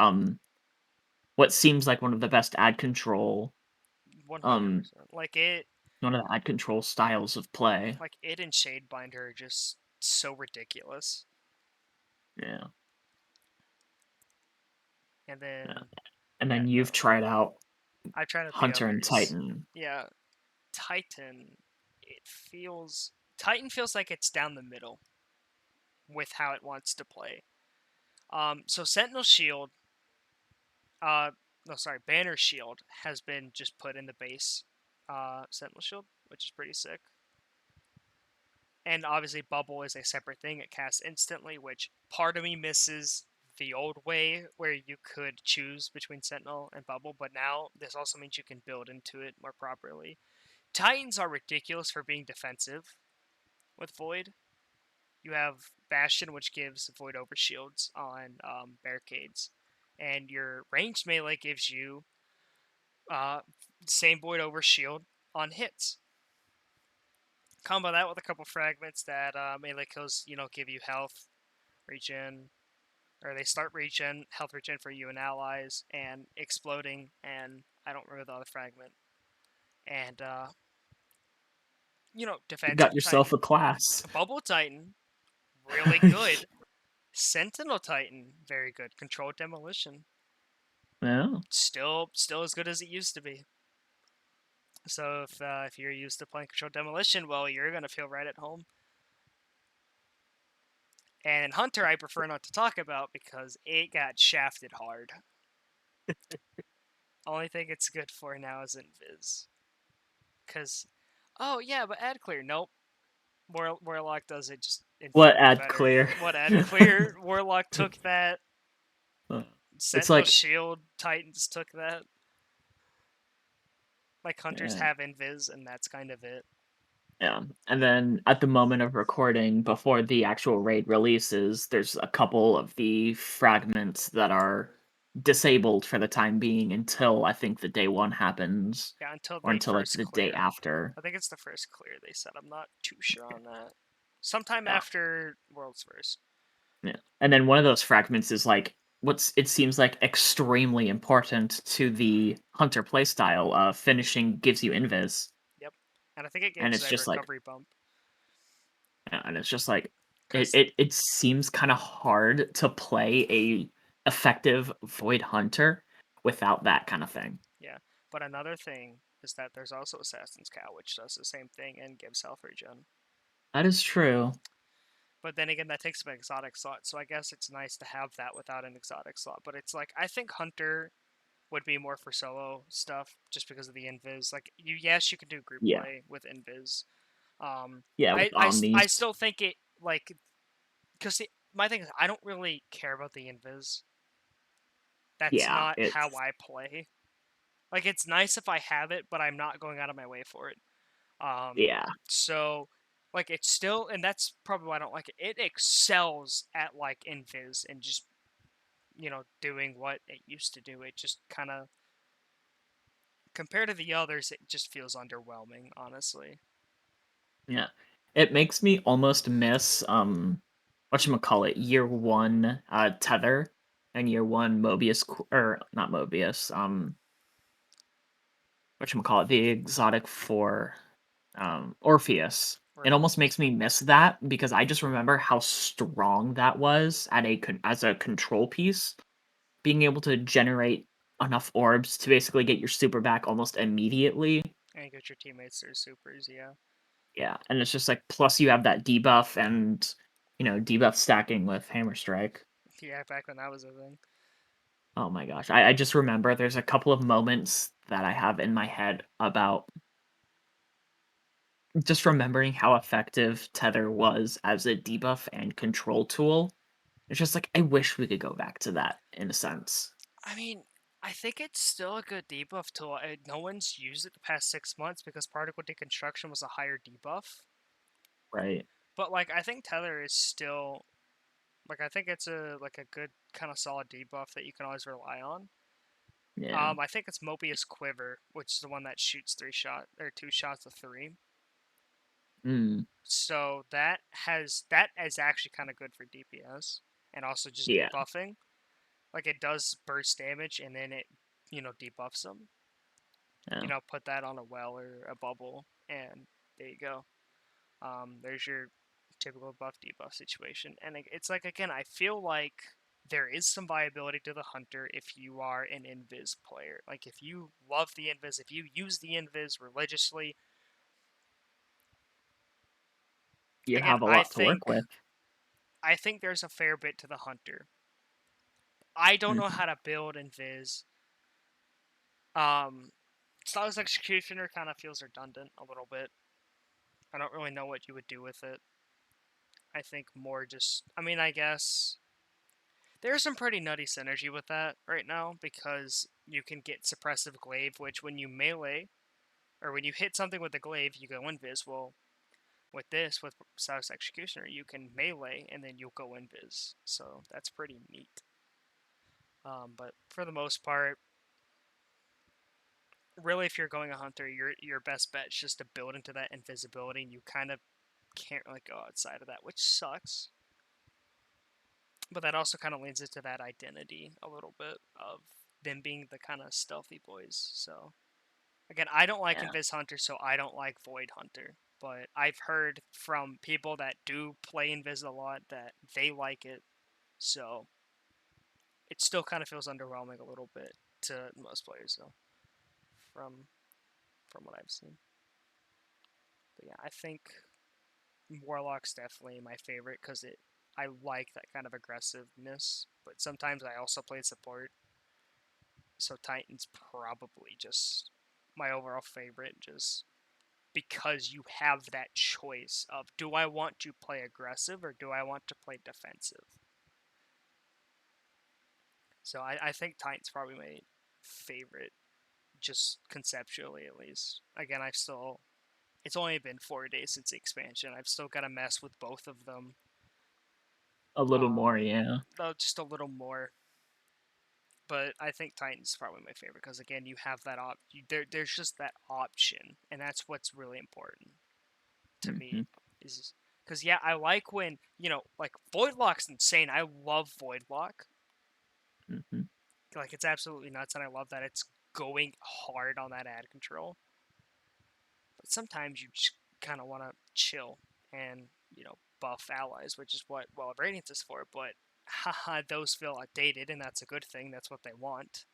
what seems like one of the best ad control 100%. um Like it one of the ad control styles of play. and Shadebinder are just so ridiculous. Yeah. And Yeah. then And yeah, then no. you've tried out I tried out the Hunter and others. Titan. Yeah, Titan Titan feels like it's down the middle with how it wants to play. So Sentinel Shield, no, sorry, Banner Shield has been just put in the base Sentinel Shield, which is pretty sick. And obviously, Bubble is a separate thing. It casts instantly, which part of me misses the old way where you could choose between Sentinel and Bubble, but now this also means you can build into it more properly. Titans are ridiculous for being defensive with Void. You have Bastion, which gives Void Overshields on barricades, and your ranged melee gives you same Void Overshield on hits. Combo that with a couple fragments that melee kills, give you health, regen, or they start regen, health regen for you and allies, and exploding, and I don't remember the other fragment. And, You got defensive yourself Titan. a class. Bubble Titan, really good. Sentinel Titan, very good. Controlled demolition, Yeah. still as good as it used to be. So if you're used to playing controlled demolition, well, you're gonna feel right at home. And Hunter, I prefer not to talk about because it got shafted hard. Only thing it's good for now is Invis. Cause, oh yeah, but ad clear, nope. Warlock does it just What infinitely ad better. clear? What ad clear? Warlock took that. It's Sentinel like Shield Titans took that. Like hunters yeah. have invis, and that's kind of it. Yeah. And then at the moment of recording, before the actual raid releases, there's a couple of the fragments that are disabled for the time being until I think the day one happens. Yeah, until Or they until like first the day clear. after. I think it's the first clear they said. I'm not too sure on that. Sometime Yeah. after World's First. Yeah. And then one of those fragments is like what's it seems like extremely important to the hunter playstyle. Finishing gives you invis. Yep. And I think it And gives it's a just like recovery bump. yeah, and it's just like Because, it seems kind of hard to play a effective void hunter without that kind of thing. yeah. But another thing is that there's also Assassin's Cow, which does the same thing and gives health regen. That is true. But then again, that takes up an exotic slot, so I guess it's nice to have that without an exotic slot. But it's like, I think Hunter would be more for solo stuff just because of the invis. Like, yes, you can do group Yeah. play with invis. Um, Yeah, with I omnis. still think it, like, because my thing is, I don't really care about the invis. That's Yeah, not how it's I play. Like, it's nice if I have it, but I'm not going out of my way for it. yeah. So, like, it's still, and that's probably why I don't like it. It excels at, like, invis and just, doing what it used to do. It just kind of, compared to the others, it just feels underwhelming, honestly. Yeah. It makes me almost miss whatchamacallit, year one Tether and year one Mobius or not Mobius, whatchamacallit, the exotic for Orpheus. It Right. almost makes me miss that because I just remember how strong that was as a control piece, being able to generate enough orbs to basically get your super back almost immediately. And get your teammates their supers, yeah. Yeah, and it's just like plus you have that debuff and debuff stacking with Hammer Strike. Yeah, back when that was a thing. Oh my gosh, I just remember there's a couple of moments that I have in my head about just remembering how effective Tether was as a debuff and control tool. It's just like I wish we could go back to that in a sense. I mean, I think it's still a good debuff tool. No one's used it the past 6 months because particle deconstruction was a higher debuff. Right. But like, I think Tether is still like I think it's a good kind of solid debuff that you can always rely on. Yeah. I think it's Mobius Quiver, which is the one that shoots 2 shots of 3. Mm. So that is actually kind of good for DPS and also just Yeah. debuffing. Like it does burst damage and then it debuffs them. Yeah. Put that on a well or a bubble, and there you go. There's your typical buff debuff situation, and it's like again, I feel like there is some viability to the hunter if you are an invis player. Like if you love the invis, if you use the invis religiously, You again, have a lot to work with. I think there's a fair bit to the hunter. I don't know Mhm. how to build invis. Um, Styles Executioner kind of feels redundant a little bit. I don't really know what you would do with it. I think more just, I mean, I guess there's some pretty nutty synergy with that right now because you can get suppressive glaive, which when you melee or when you hit something with the glaive, you go invis. Well, with Styles Executioner, you can melee and then you'll go invis. So that's pretty neat. But for the most part, really, if you're going a hunter, your best bet is just to build into that invisibility, and you kind of can't really go outside of that, which sucks. But that also kind of leans into that identity a little bit of them being the kind of stealthy boys. So again, I don't like Yeah. Invis Hunter, so I don't like Void Hunter. But I've heard from people that do play Invis a lot that they like it. So it still kind of feels underwhelming a little bit to most players, though, from what I've seen. But yeah, I think Warlock's definitely my favorite because I like that kind of aggressiveness. But sometimes I also play support, so Titan's probably just my overall favorite, just because you have that choice of do I want to play aggressive or do I want to play defensive. So I think Titan's probably my favorite, just conceptually at least. Again, it's only been 4 days since the expansion. I've still got to mess with both of them. A little more, yeah. Though just a little more. But I think Titan's probably my favorite because again, you have that there's just that option, and that's what's really important to Hmm. me. Is because yeah, I like when like Voidlock's insane. I love Voidlock. Hmm. Like it's absolutely nuts, and I love that it's going hard on that ad control. But sometimes you just kind of want to chill and buff allies, which is what Radiance is for. But haha, those feel outdated, and that's a good thing. That's what they want.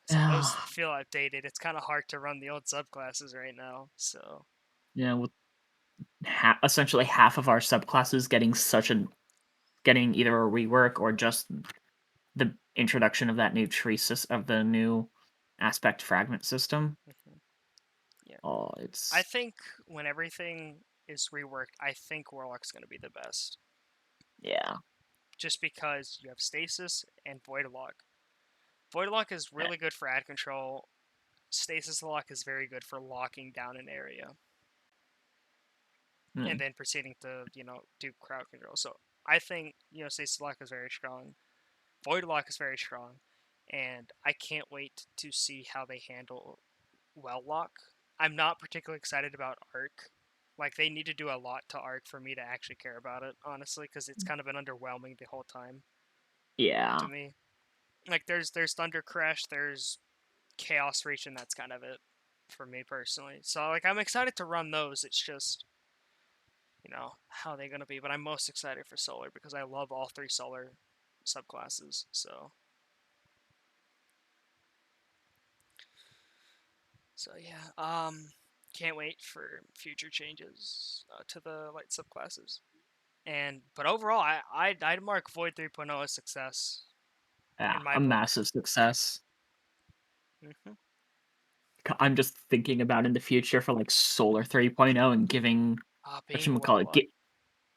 So those Yeah. feel outdated. It's kind of hard to run the old subclasses right now. So Yeah, with essentially half of our subclasses getting either a rework or just the introduction of that new of the new aspect fragment system. yeah, Oh, I it's think when everything is reworked, I think Warlock's going to be the best. yeah. Just because you have Stasis and Voidlock. Voidlock is Eh, really good for ad control. Stasis Lock is very good for locking down an area and mm, then proceeding to do crowd control. So I think Stasis Lock is very strong. Voidlock is very strong, and I can't wait to see how they handle Lock. I'm not particularly excited about Arc. Like they need to do a lot to Arc for me to actually care about it, honestly, because it's kind of been underwhelming the whole time to yeah. me. Like there's Thunder Crash, there's Chaos Reach, and that's kind of it for me personally. So like I'm excited to run those. It's just how they're gonna be. But I'm most excited for Solar because I love all 3 Solar subclasses. So yeah, can't wait for future changes to the light subclasses. But overall, I'd mark Void 3.0 as success Yeah, in my a book. massive success. Hmm. I'm just thinking about in the future for like Solar 3.0 and giving Being a whatchamacallit, well.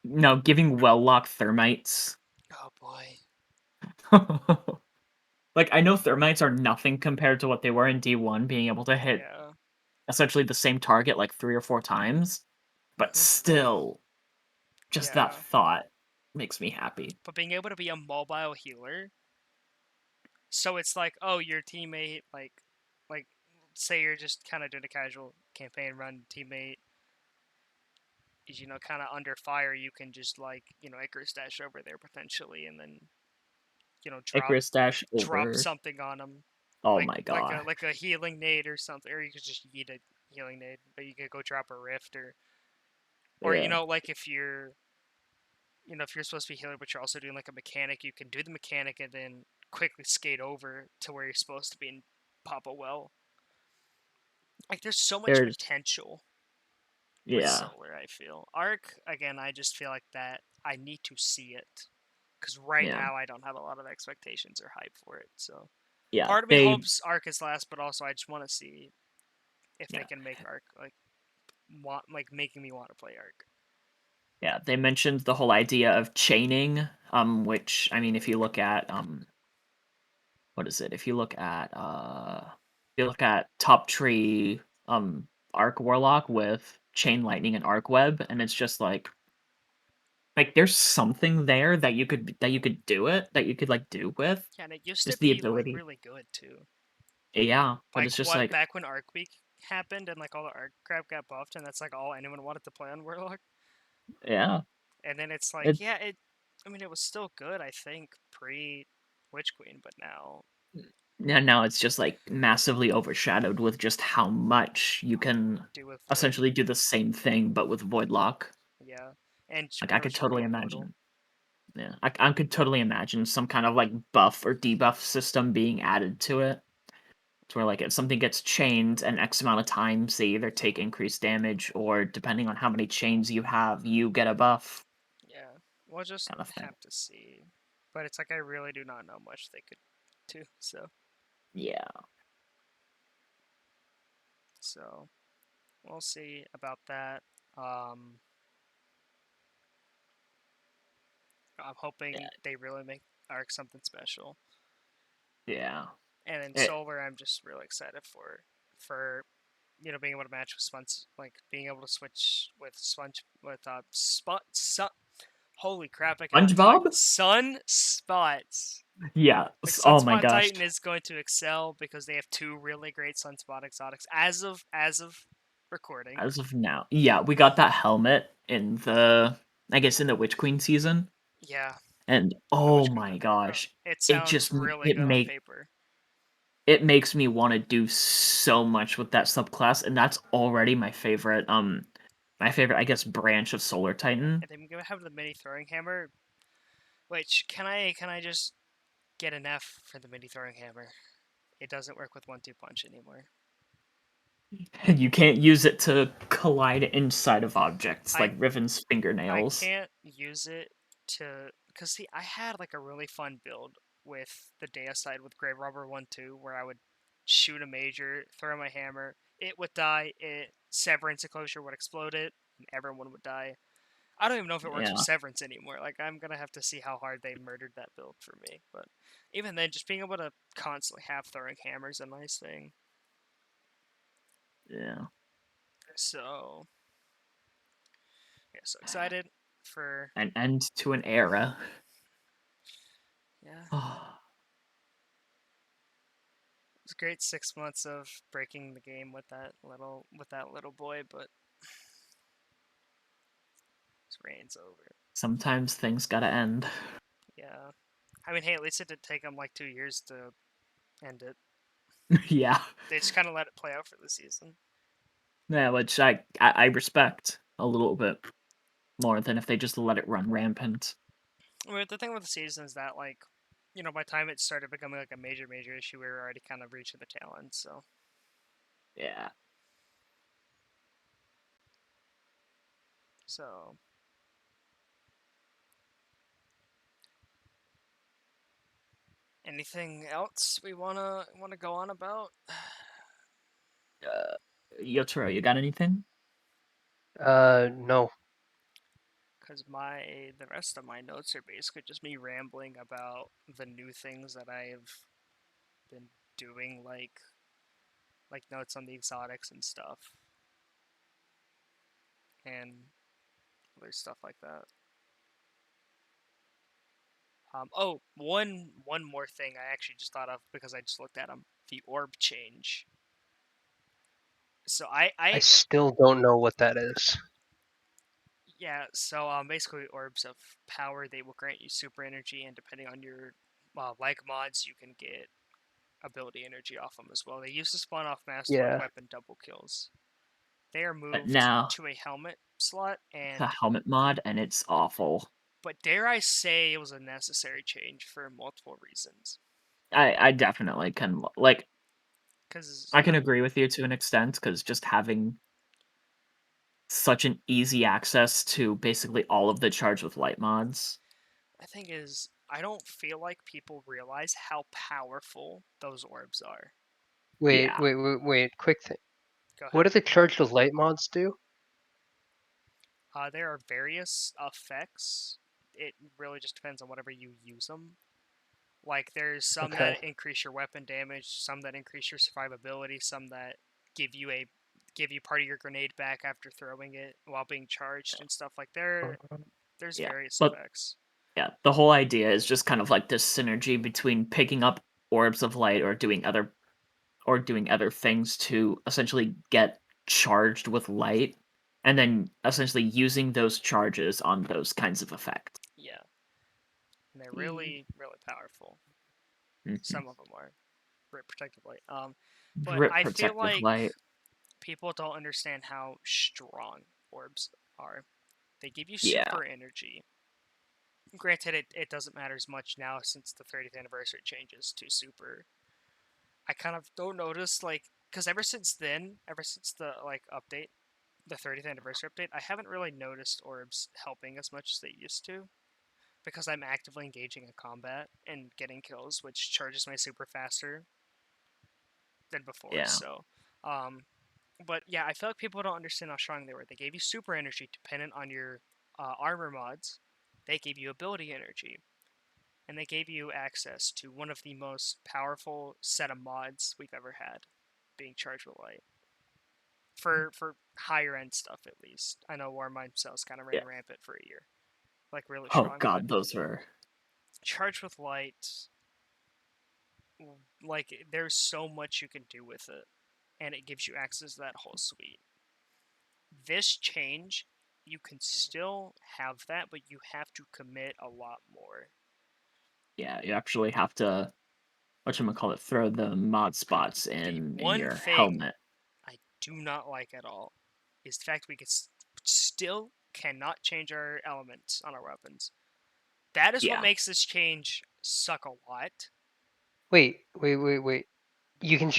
no, giving well-locked thermites. Oh boy. Like, I know thermites are nothing compared to what they were in D1, being able to hit Yeah. essentially the same target like 3 or 4 times, but Hmm. still, just that Yeah. thought makes me happy. But being able to be a mobile healer, so it's like, oh, your teammate, like, say you're just kind of doing a casual campaign run, teammate is kind of under fire, you can just Icarus dash over there potentially, and then drop Icarus Dash drop over. something on them, Oh like my like a god. like a healing nade or something, or you could just eat a healing nade, but you could go drop a rift, or Yeah. like if you're supposed to be healer but you're also doing like a mechanic, you can do the mechanic and then quickly skate over to where you're supposed to be and pop a well. Like there's so much There's potential with yeah. Solar, I feel. Arc, again, I just feel like that I need to see it. Because right Yeah. now I don't have a lot of expectations or hype for it. So Yeah. part of me They hopes Arc is last, but also I just want to see if they yeah. can make Arc making me want to play Arc. Yeah, they mentioned the whole idea of chaining, which I mean if you look at what is it? If you look at top tree Arc Warlock with Chain Lightning and Arc Web, and it's just like there's something there that you could do it, that you could like do with. Yeah, and it used to Just the be like ability. really good too. Yeah, but it's Like just what like back when Arc Week happened and like all the Arc crap got buffed and that's like all anyone wanted to play on Warlock. yeah. And then it's like, It yeah, I mean it was still good, I think, pre Witch Queen, but now yeah, now it's just like massively overshadowed with just how much you can do with Void. essentially do the same thing but with Voidlock. Yeah. And Like I pretty could much just be totally immortal. imagine. Yeah, I could totally imagine some kind of like buff or debuff system being added to it. To where like if something gets chained an X amount of times, they either take increased damage or depending on how many chains you have, you get a buff Yeah. We'll just kind of thing. have to see. But it's like I really do not know much they could do. Yeah. So we'll see about that. Um I'm hoping Yeah. they really make Arc something special. Yeah. And then It, Solar I'm just really excited for being able to match with Sponge, like being able to switch with Sponge with holy crap, I cannot talk. SpongeBob? Sunspots. Yeah. Like Oh my Sunspot gosh. Titan is going to excel because they have 2 really great Sunspot exotics as of recording. As of now. Yeah, we got that helmet in the I guess in the Witch Queen season. Yeah, And the oh Witch Queen my update, bro. gosh. It It sounds just really it good on make paper. it makes me want to do so much with that subclass, and that's already my favorite I guess branch of Solar Titan. And then we're gonna have the mini throwing hammer. Which can I just get an F for the mini throwing hammer? It doesn't work with 1-2 punch anymore. And you can't use it to collide inside of objects I like Riven's I fingernails. can't use it to because see I had like a really fun build with the Deicide with Grave Robber 1-2 where I would shoot a major, throw my hammer, it would die, Severance Enclosure would explode it, and everyone would die. I don't even know if it works with Yeah. Severance anymore. Like I'm gonna have to see how hard they murdered that build for me. But even then, just being able to constantly have throwing hammers a nice thing. Yeah. So yeah, so excited for An end to an era. yeah. Oh, It's a great 6 months of breaking the game with that little boy, but his reign's over. sometimes things gotta end. Yeah, I mean, hey, at least it did take him like 2 years to end it. Yeah. They just kind of let it play out for the season. Yeah, which I respect a little bit. more than if they just let it run rampant. I mean, the thing with the season is that, like, by the time it started becoming like a major issue, we were already kind of reaching the tail end. So Yeah. so anything else we wanna go on about? Yotaro, you got anything? No. Because the rest of my notes are basically just me rambling about the new things that I've been doing, like notes on the exotics and stuff, and other stuff like that. Oh, one more thing I actually just thought of because I just looked at them. The orb change. So I still don't know what that is. yeah. So basically orbs of power, they will grant you super energy, and depending on your like mods, you can get ability energy off them as well. They used to spawn off master Yeah. weapon double kills. They are But moved now to a helmet slot, a and helmet mod, and it's awful. but dare I say it was a necessary change for multiple reasons. I definitely can like Because I can agree with you to an extent because just having such an easy access to basically all of the charge with light mods. the thing is, I don't feel like people realize how powerful those orbs are. Wait, Yeah. wait, wait, wait. Quick thing. Go What ahead. do the charged with light mods do? There are various effects. It really just depends on whatever you use them. Like there's some Okay. that increase your weapon damage, some that increase your survivability, some that give you a give you part of your grenade back after throwing it while being charged and stuff like there's Yeah. various But effects. yeah, the whole idea is just kind of like this synergy between picking up orbs of light or doing other things to essentially get charged with light and then essentially using those charges on those kinds of effects. Yeah, and they're Mm. really powerful. Mhm. Some of them are rip protective light. But Rip I feel protective like light. people don't understand how strong orbs are. They give you Yeah. super energy. Granted, it doesn't matter as much now since the 30th anniversary changes to super. I kind of don't notice because ever since the update, the 30th anniversary update, I haven't really noticed orbs helping as much as they used to because I'm actively engaging in combat and getting kills, which charges my super faster than before. Yeah. So, um, but yeah, I feel like people don't understand how strong they were. They gave you super energy dependent on your armor mods. They gave you ability energy, and they gave you access to one of the most powerful set of mods we've ever had, being charged with light. For higher end stuff at least. I know Warmind cells kind of Yeah. ran rampant for a year, like really Oh strong. But god, those are charged with light, like there's so much you can do with it, and it gives you access to that whole suite. This change, you can still have that, but you have to commit a lot more. yeah, you actually have to whatchamacallit, throw the mod spots The in one your thing helmet. I do not like at all is the fact we still cannot change our elements on our weapons. That is what Yeah. makes this change suck a lot. Wait. You can't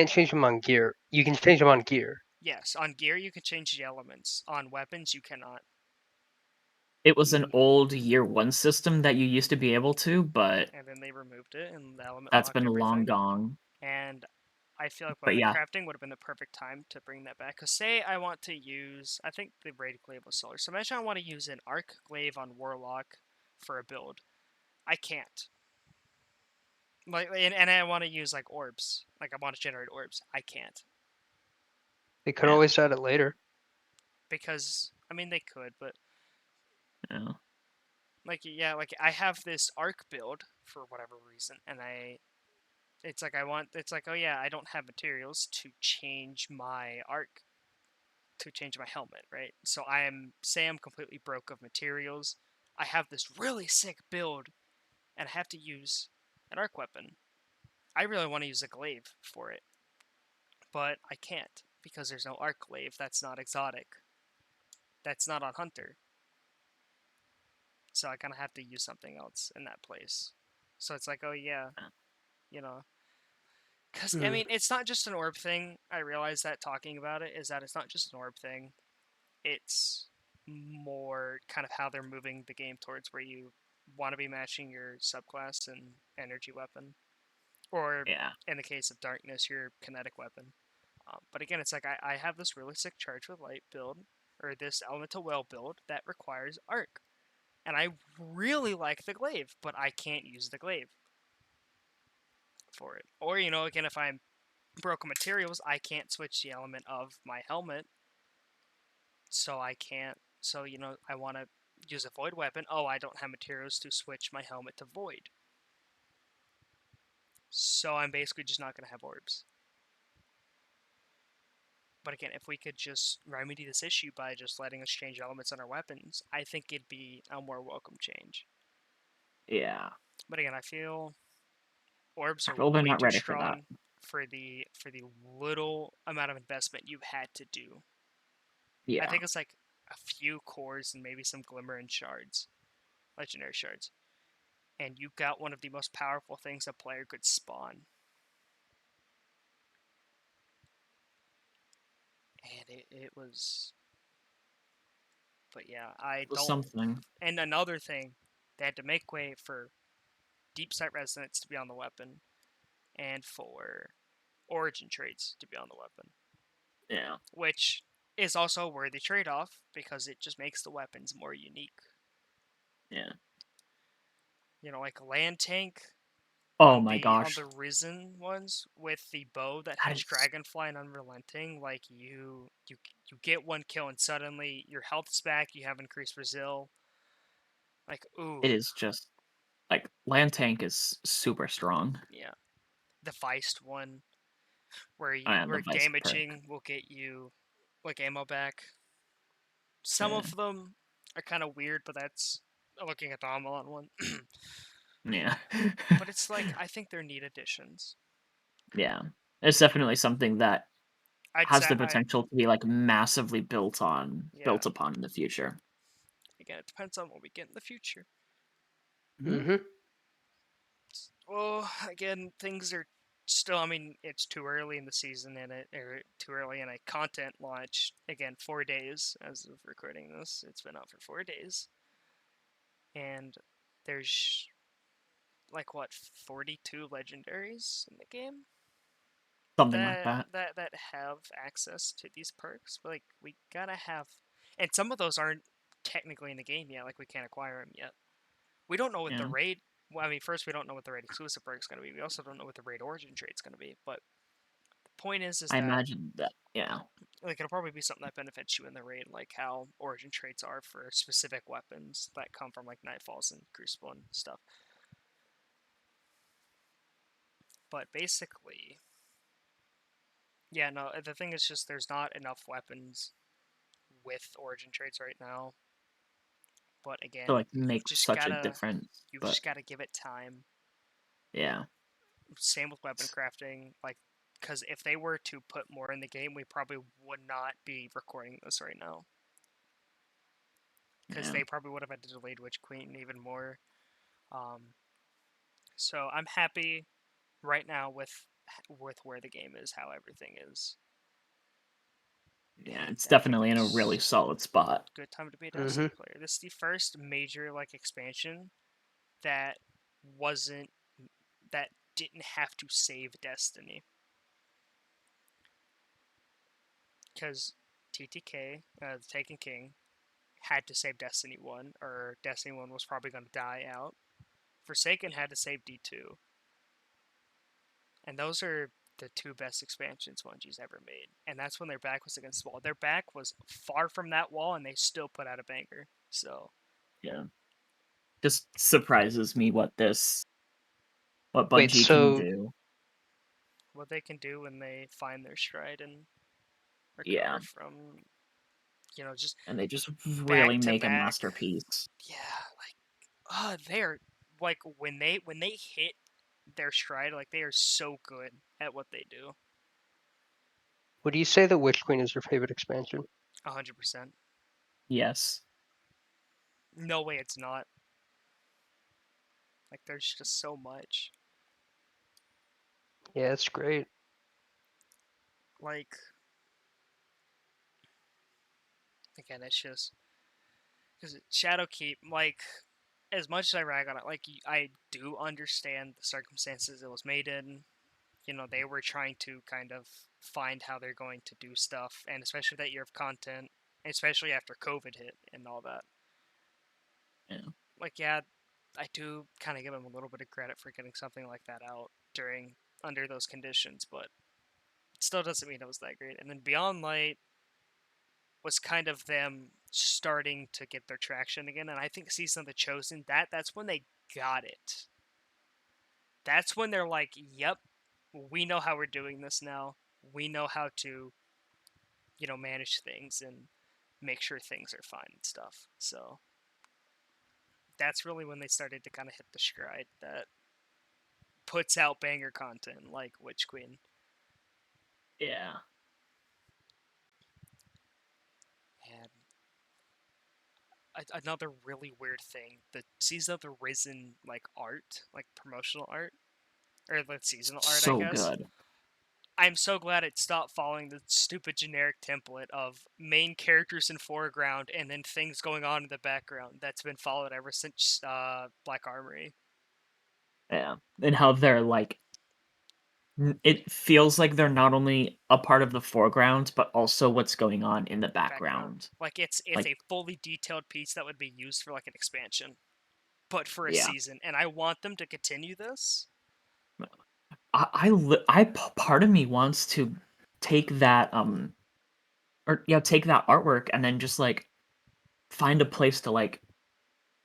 change them on gear. You can change them on gear. Yes, on gear you can change the elements. On weapons you cannot. It was an old year 1 system that you used to be able to, but And then they removed it and the element that's locked been long everything. gone. And I feel like But weapon yeah, crafting would have been the perfect time to bring that back. Because say I want to use, I think the rated glaive was solar. So imagine I want to use an arc glaive on warlock for a build. I can't. And I want to use like orbs. Like I want to generate orbs. I can't They could yeah, always add it later. because I mean they could, but yeah. like I have this arc build for whatever reason, and it's like oh yeah, I don't have materials to change my arc to change my helmet, right? So I'm completely broke of materials. I have this really sick build, and I have to use an arc weapon. I really want to use a glaive for it, but I can't because there's no arc glaive. That's not exotic. That's not on Hunter. so I kind of have to use something else in that place. So it's like, oh yeah, you know, because I Mm. mean, it's not just an orb thing. I realize that talking about it is that it's not just an orb thing. It's more kind of how they're moving the game towards where you want to be matching your subclass and energy weapon, or Yeah. in the case of darkness, your kinetic weapon. But again, it's like I have this really sick charge with light build, or this elemental well build that requires arc, and I really like the glaive, but I can't use the glaive for it. Or again, if I'm broken materials, I can't switch the element of my helmet, so I can't. So I want to use a void weapon. Oh, I don't have materials to switch my helmet to void, so I'm basically just not gonna have orbs. But again, if we could just remedy this issue by just letting us change elements on our weapons, I think it'd be a more welcome change. Yeah. But again, I feel orbs I are feel they're way not too ready for that. strong for the little amount of investment you've had to do. I Yeah. think it's like a few cores and maybe some glimmer and shards, legendary shards, and you got one of the most powerful things a player could spawn. And it was, but yeah, I It was don't. something. And another thing, they had to make way for deep sight resonance to be on the weapon, and for origin traits to be on the weapon, Yeah. which is also a worthy trade-off because it just makes the weapons more unique. Yeah. Like land tank Oh on my the gosh. risen ones with the bow that That has is dragonfly and unrelenting, like you get one kill and suddenly your health's back, you have increased Brazil. Like, ooh, it is just like land tank is super strong. yeah. The Feist one And the where vice perk. damaging will get you like ammo back. Some Yeah. of them are kind of weird, but that's looking at the Amalon one. Yeah. But it's like I think they're neat additions. Yeah. It's definitely something that I'd has say the potential to be like massively yeah. built upon in the future. Again, it depends on what we get in the future. Mhm. Mm-hmm. Well, again, things are still. I mean, it's too early in the season, and or too early in a content launch. Again, 4 days as of recording this. It's been out for 4 days, and there's like what 42 legendaries in the game Something like that that. that have access to these perks. But like we gotta have, and some of those aren't technically in the game yet. Like we can't acquire them yet. We don't know what the Yeah. raid. Well, I mean, first we don't know what the raid exclusive perk is going to be. We also don't know what the raid origin trade's going to be. But the point is I that imagine that. Yeah. like it'll probably be something that benefits you in the raid, like how origin traits are for specific weapons that come from like Nightfalls and Crucible and stuff. But basically, yeah, no. The thing is just there's not enough weapons with origin traits right now. But To again, like make such a difference. you've But just gotta give it time. yeah. Same with weapon crafting, like because if they were to put more in the game, we probably would not be recording this right now. Because Yeah. they probably would have had to delay Witch Queen even more. Um, so I'm happy right now with where the game is, how everything is, Yeah. It's and I think definitely in a really it's solid spot. good time to be a Mm-hmm. Destiny player. This is the first major like expansion that wasn't that didn't have to save Destiny because TTK, the Taken King, had to save Destiny 1, or Destiny 1 was probably going to die out. Forsaken had to save D2. And those are the two best expansions Bungie's ever made. And that's when their back was against the wall. Their back was far from that wall, and they still put out a banger. So, Yeah. Just surprises me what Wait, Bungie can so do. what they can do when they find their stride and Yeah. recover from, just And they just really back to make a back. masterpiece. Yeah, they're like when they hit their stride, like they are so good at what they do. would you say that Witch Queen is your favorite expansion? 100%. Yes. No way it's not. Like there's just so much. Yeah, it's great. Like again, it's just because Shadowkeep, like as much as I rag on it, like I do understand the circumstances it was made in. You know, they were trying to kind of find how they're going to do stuff, and especially that year of content, especially after COVID hit and all that. Yeah. Like, yeah, I do kind of give them a little bit of credit for getting something like that out during under those conditions, but it still doesn't mean it was that great. And then Beyond Light was kind of them starting to get their traction again, and I think Season of the Chosen, that's when they got it. That's when they're like, "Yep, we know how we're doing this now. We know how to, manage things and make sure things are fine and stuff." So that's really when they started to kind of hit the stride that puts out banger content like Witch Queen. Yeah. And another really weird thing, the Season of the Risen like art, like promotional art, or the seasonal art, I So guess. good. I'm so glad it stopped following the stupid generic template of main characters in foreground and then things going on in the background that's been followed ever since Black Armory. Yeah. And how they're like it feels like they're not only a part of the foreground, but also what's going on in the Background. background. Like it's Like, a fully detailed piece that would be used for like an expansion, but for a yeah. season. And I want them to continue this. Part of me wants to take that or yeah, take that artwork and then just like find a place to like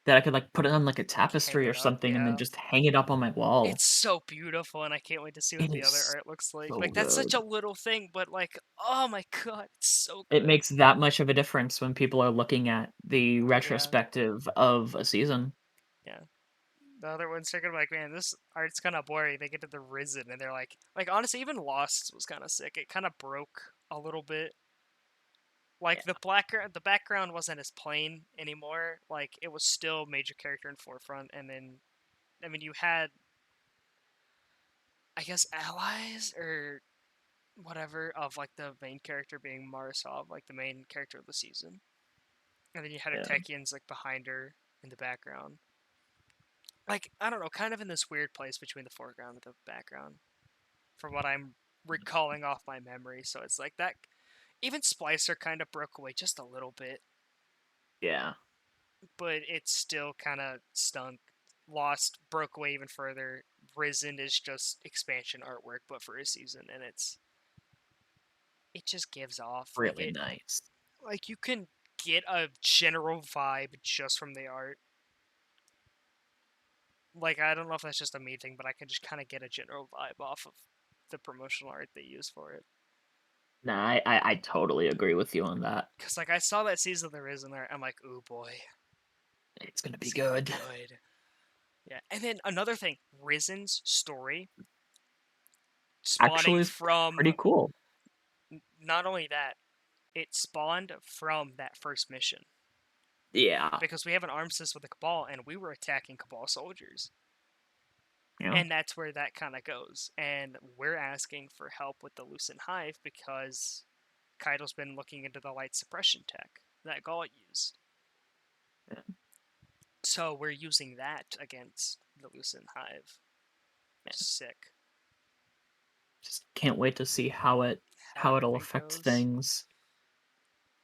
that I could like put it on like a Like hang tapestry or it up, something and then yeah. just hang it up on my wall. It's so beautiful, and I can't wait to see what It the other is art looks like. so Like that's such good. a little thing, but like, oh my god, it's so It good. makes that much of a difference when people are looking at the Yeah, retrospective of a season. yeah. The other ones are gonna be like, man, this art's kind of boring. They get to the Risen, and they're like honestly, even Lost was kind of sick. It kind of broke a little bit. Like Yeah. the background wasn't as plain anymore. Like it was still major character in forefront, and then I mean you had, I guess, allies or whatever of like the main character being Marisov, like the main character of the season, and then you had her Yeah. Techians like behind her in the background. Like I don't know, kind of in this weird place between the foreground and the background, from what I'm recalling off my memory. So it's like that. Even Splicer kind of broke away just a little bit, Yeah. but it's still kind of stunk. Lost broke away even further. Risen is just expansion artwork, but for a season, and it just gives off Really nice. like you can get a general vibe just from the art. Like I don't know if that's just a me thing, but I can just kind of get a general vibe off of the promotional art they use for it. Nah, I totally agree with you on that. Cause like I saw that Season of the Risen there, I'm like, ooh boy, It's gonna be it's gonna be good. good. Yeah, and then another thing, Risen's story Actually, spawning it's from pretty cool. not only that, it spawned from that first mission Yeah. because we have an arms system with the Cabal, and we were attacking Cabal soldiers, Yeah. and that's where that kind of goes. And we're asking for help with the Lucent Hive because Kaido's been looking into the light suppression tech that Gaul used. Yeah. So we're using that against the Lucent Hive. Yeah. Sick. Just can't wait to see How how it'll everything affect goes. things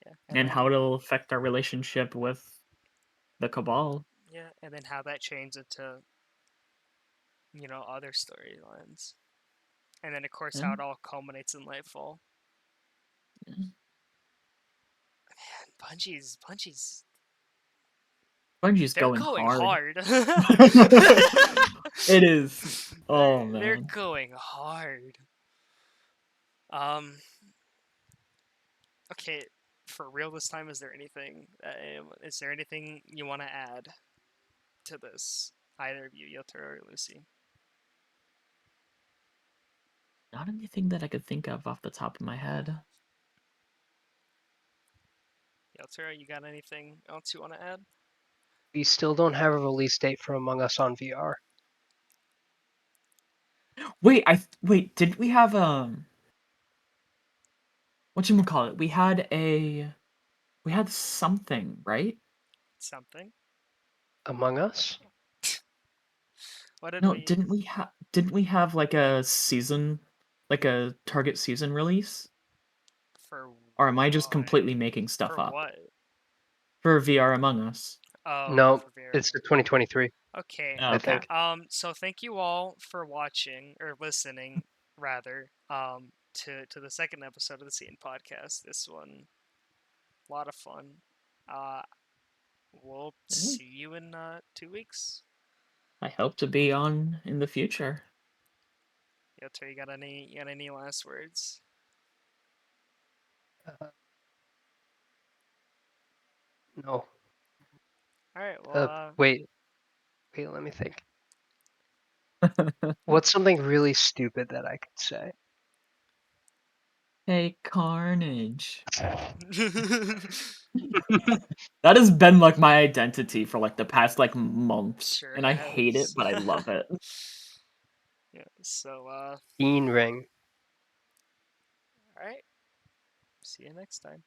Yeah. and how it'll affect our relationship with the Cabal. And then how that chains into, other storylines. And then of course Yeah. how it all culminates in Lightfall. Yeah. Man, Bungie's Bungie's they're going going hard. hard. It is. Oh they're man. going hard. Um okay, for real this time, is there anything you want to add to this? Either of you, Yotaro or Lucy. Not anything that I could think of off the top of my head. Yotaro, you got anything else you want to add? We still don't have a release date for Among Us on VR. Wait, did we have whatchamacallit? We had something, right? Something. Among Us? What did No, we? didn't we have like a season, like a target season release? For Or am I just what? completely making stuff For up? what? For VR Among Us. Oh, No, for VR. it's the 2023, Okay. Oh, I okay. think. So thank you all for watching or listening, rather, to the second episode of the CNPodcast. This one, a lot of fun. Uh, we'll Mm, see you in 2 weeks. I hope to be on in the future. Yoto, you got any last words? Uh, no. All right. Well, Wait, let me think. What's something really stupid that I could say? Hey, Carnage. That has been like my identity for like the past like months, sure and I hate it, has. but I love it. Yeah. So, Bean ring. all right. See you next time.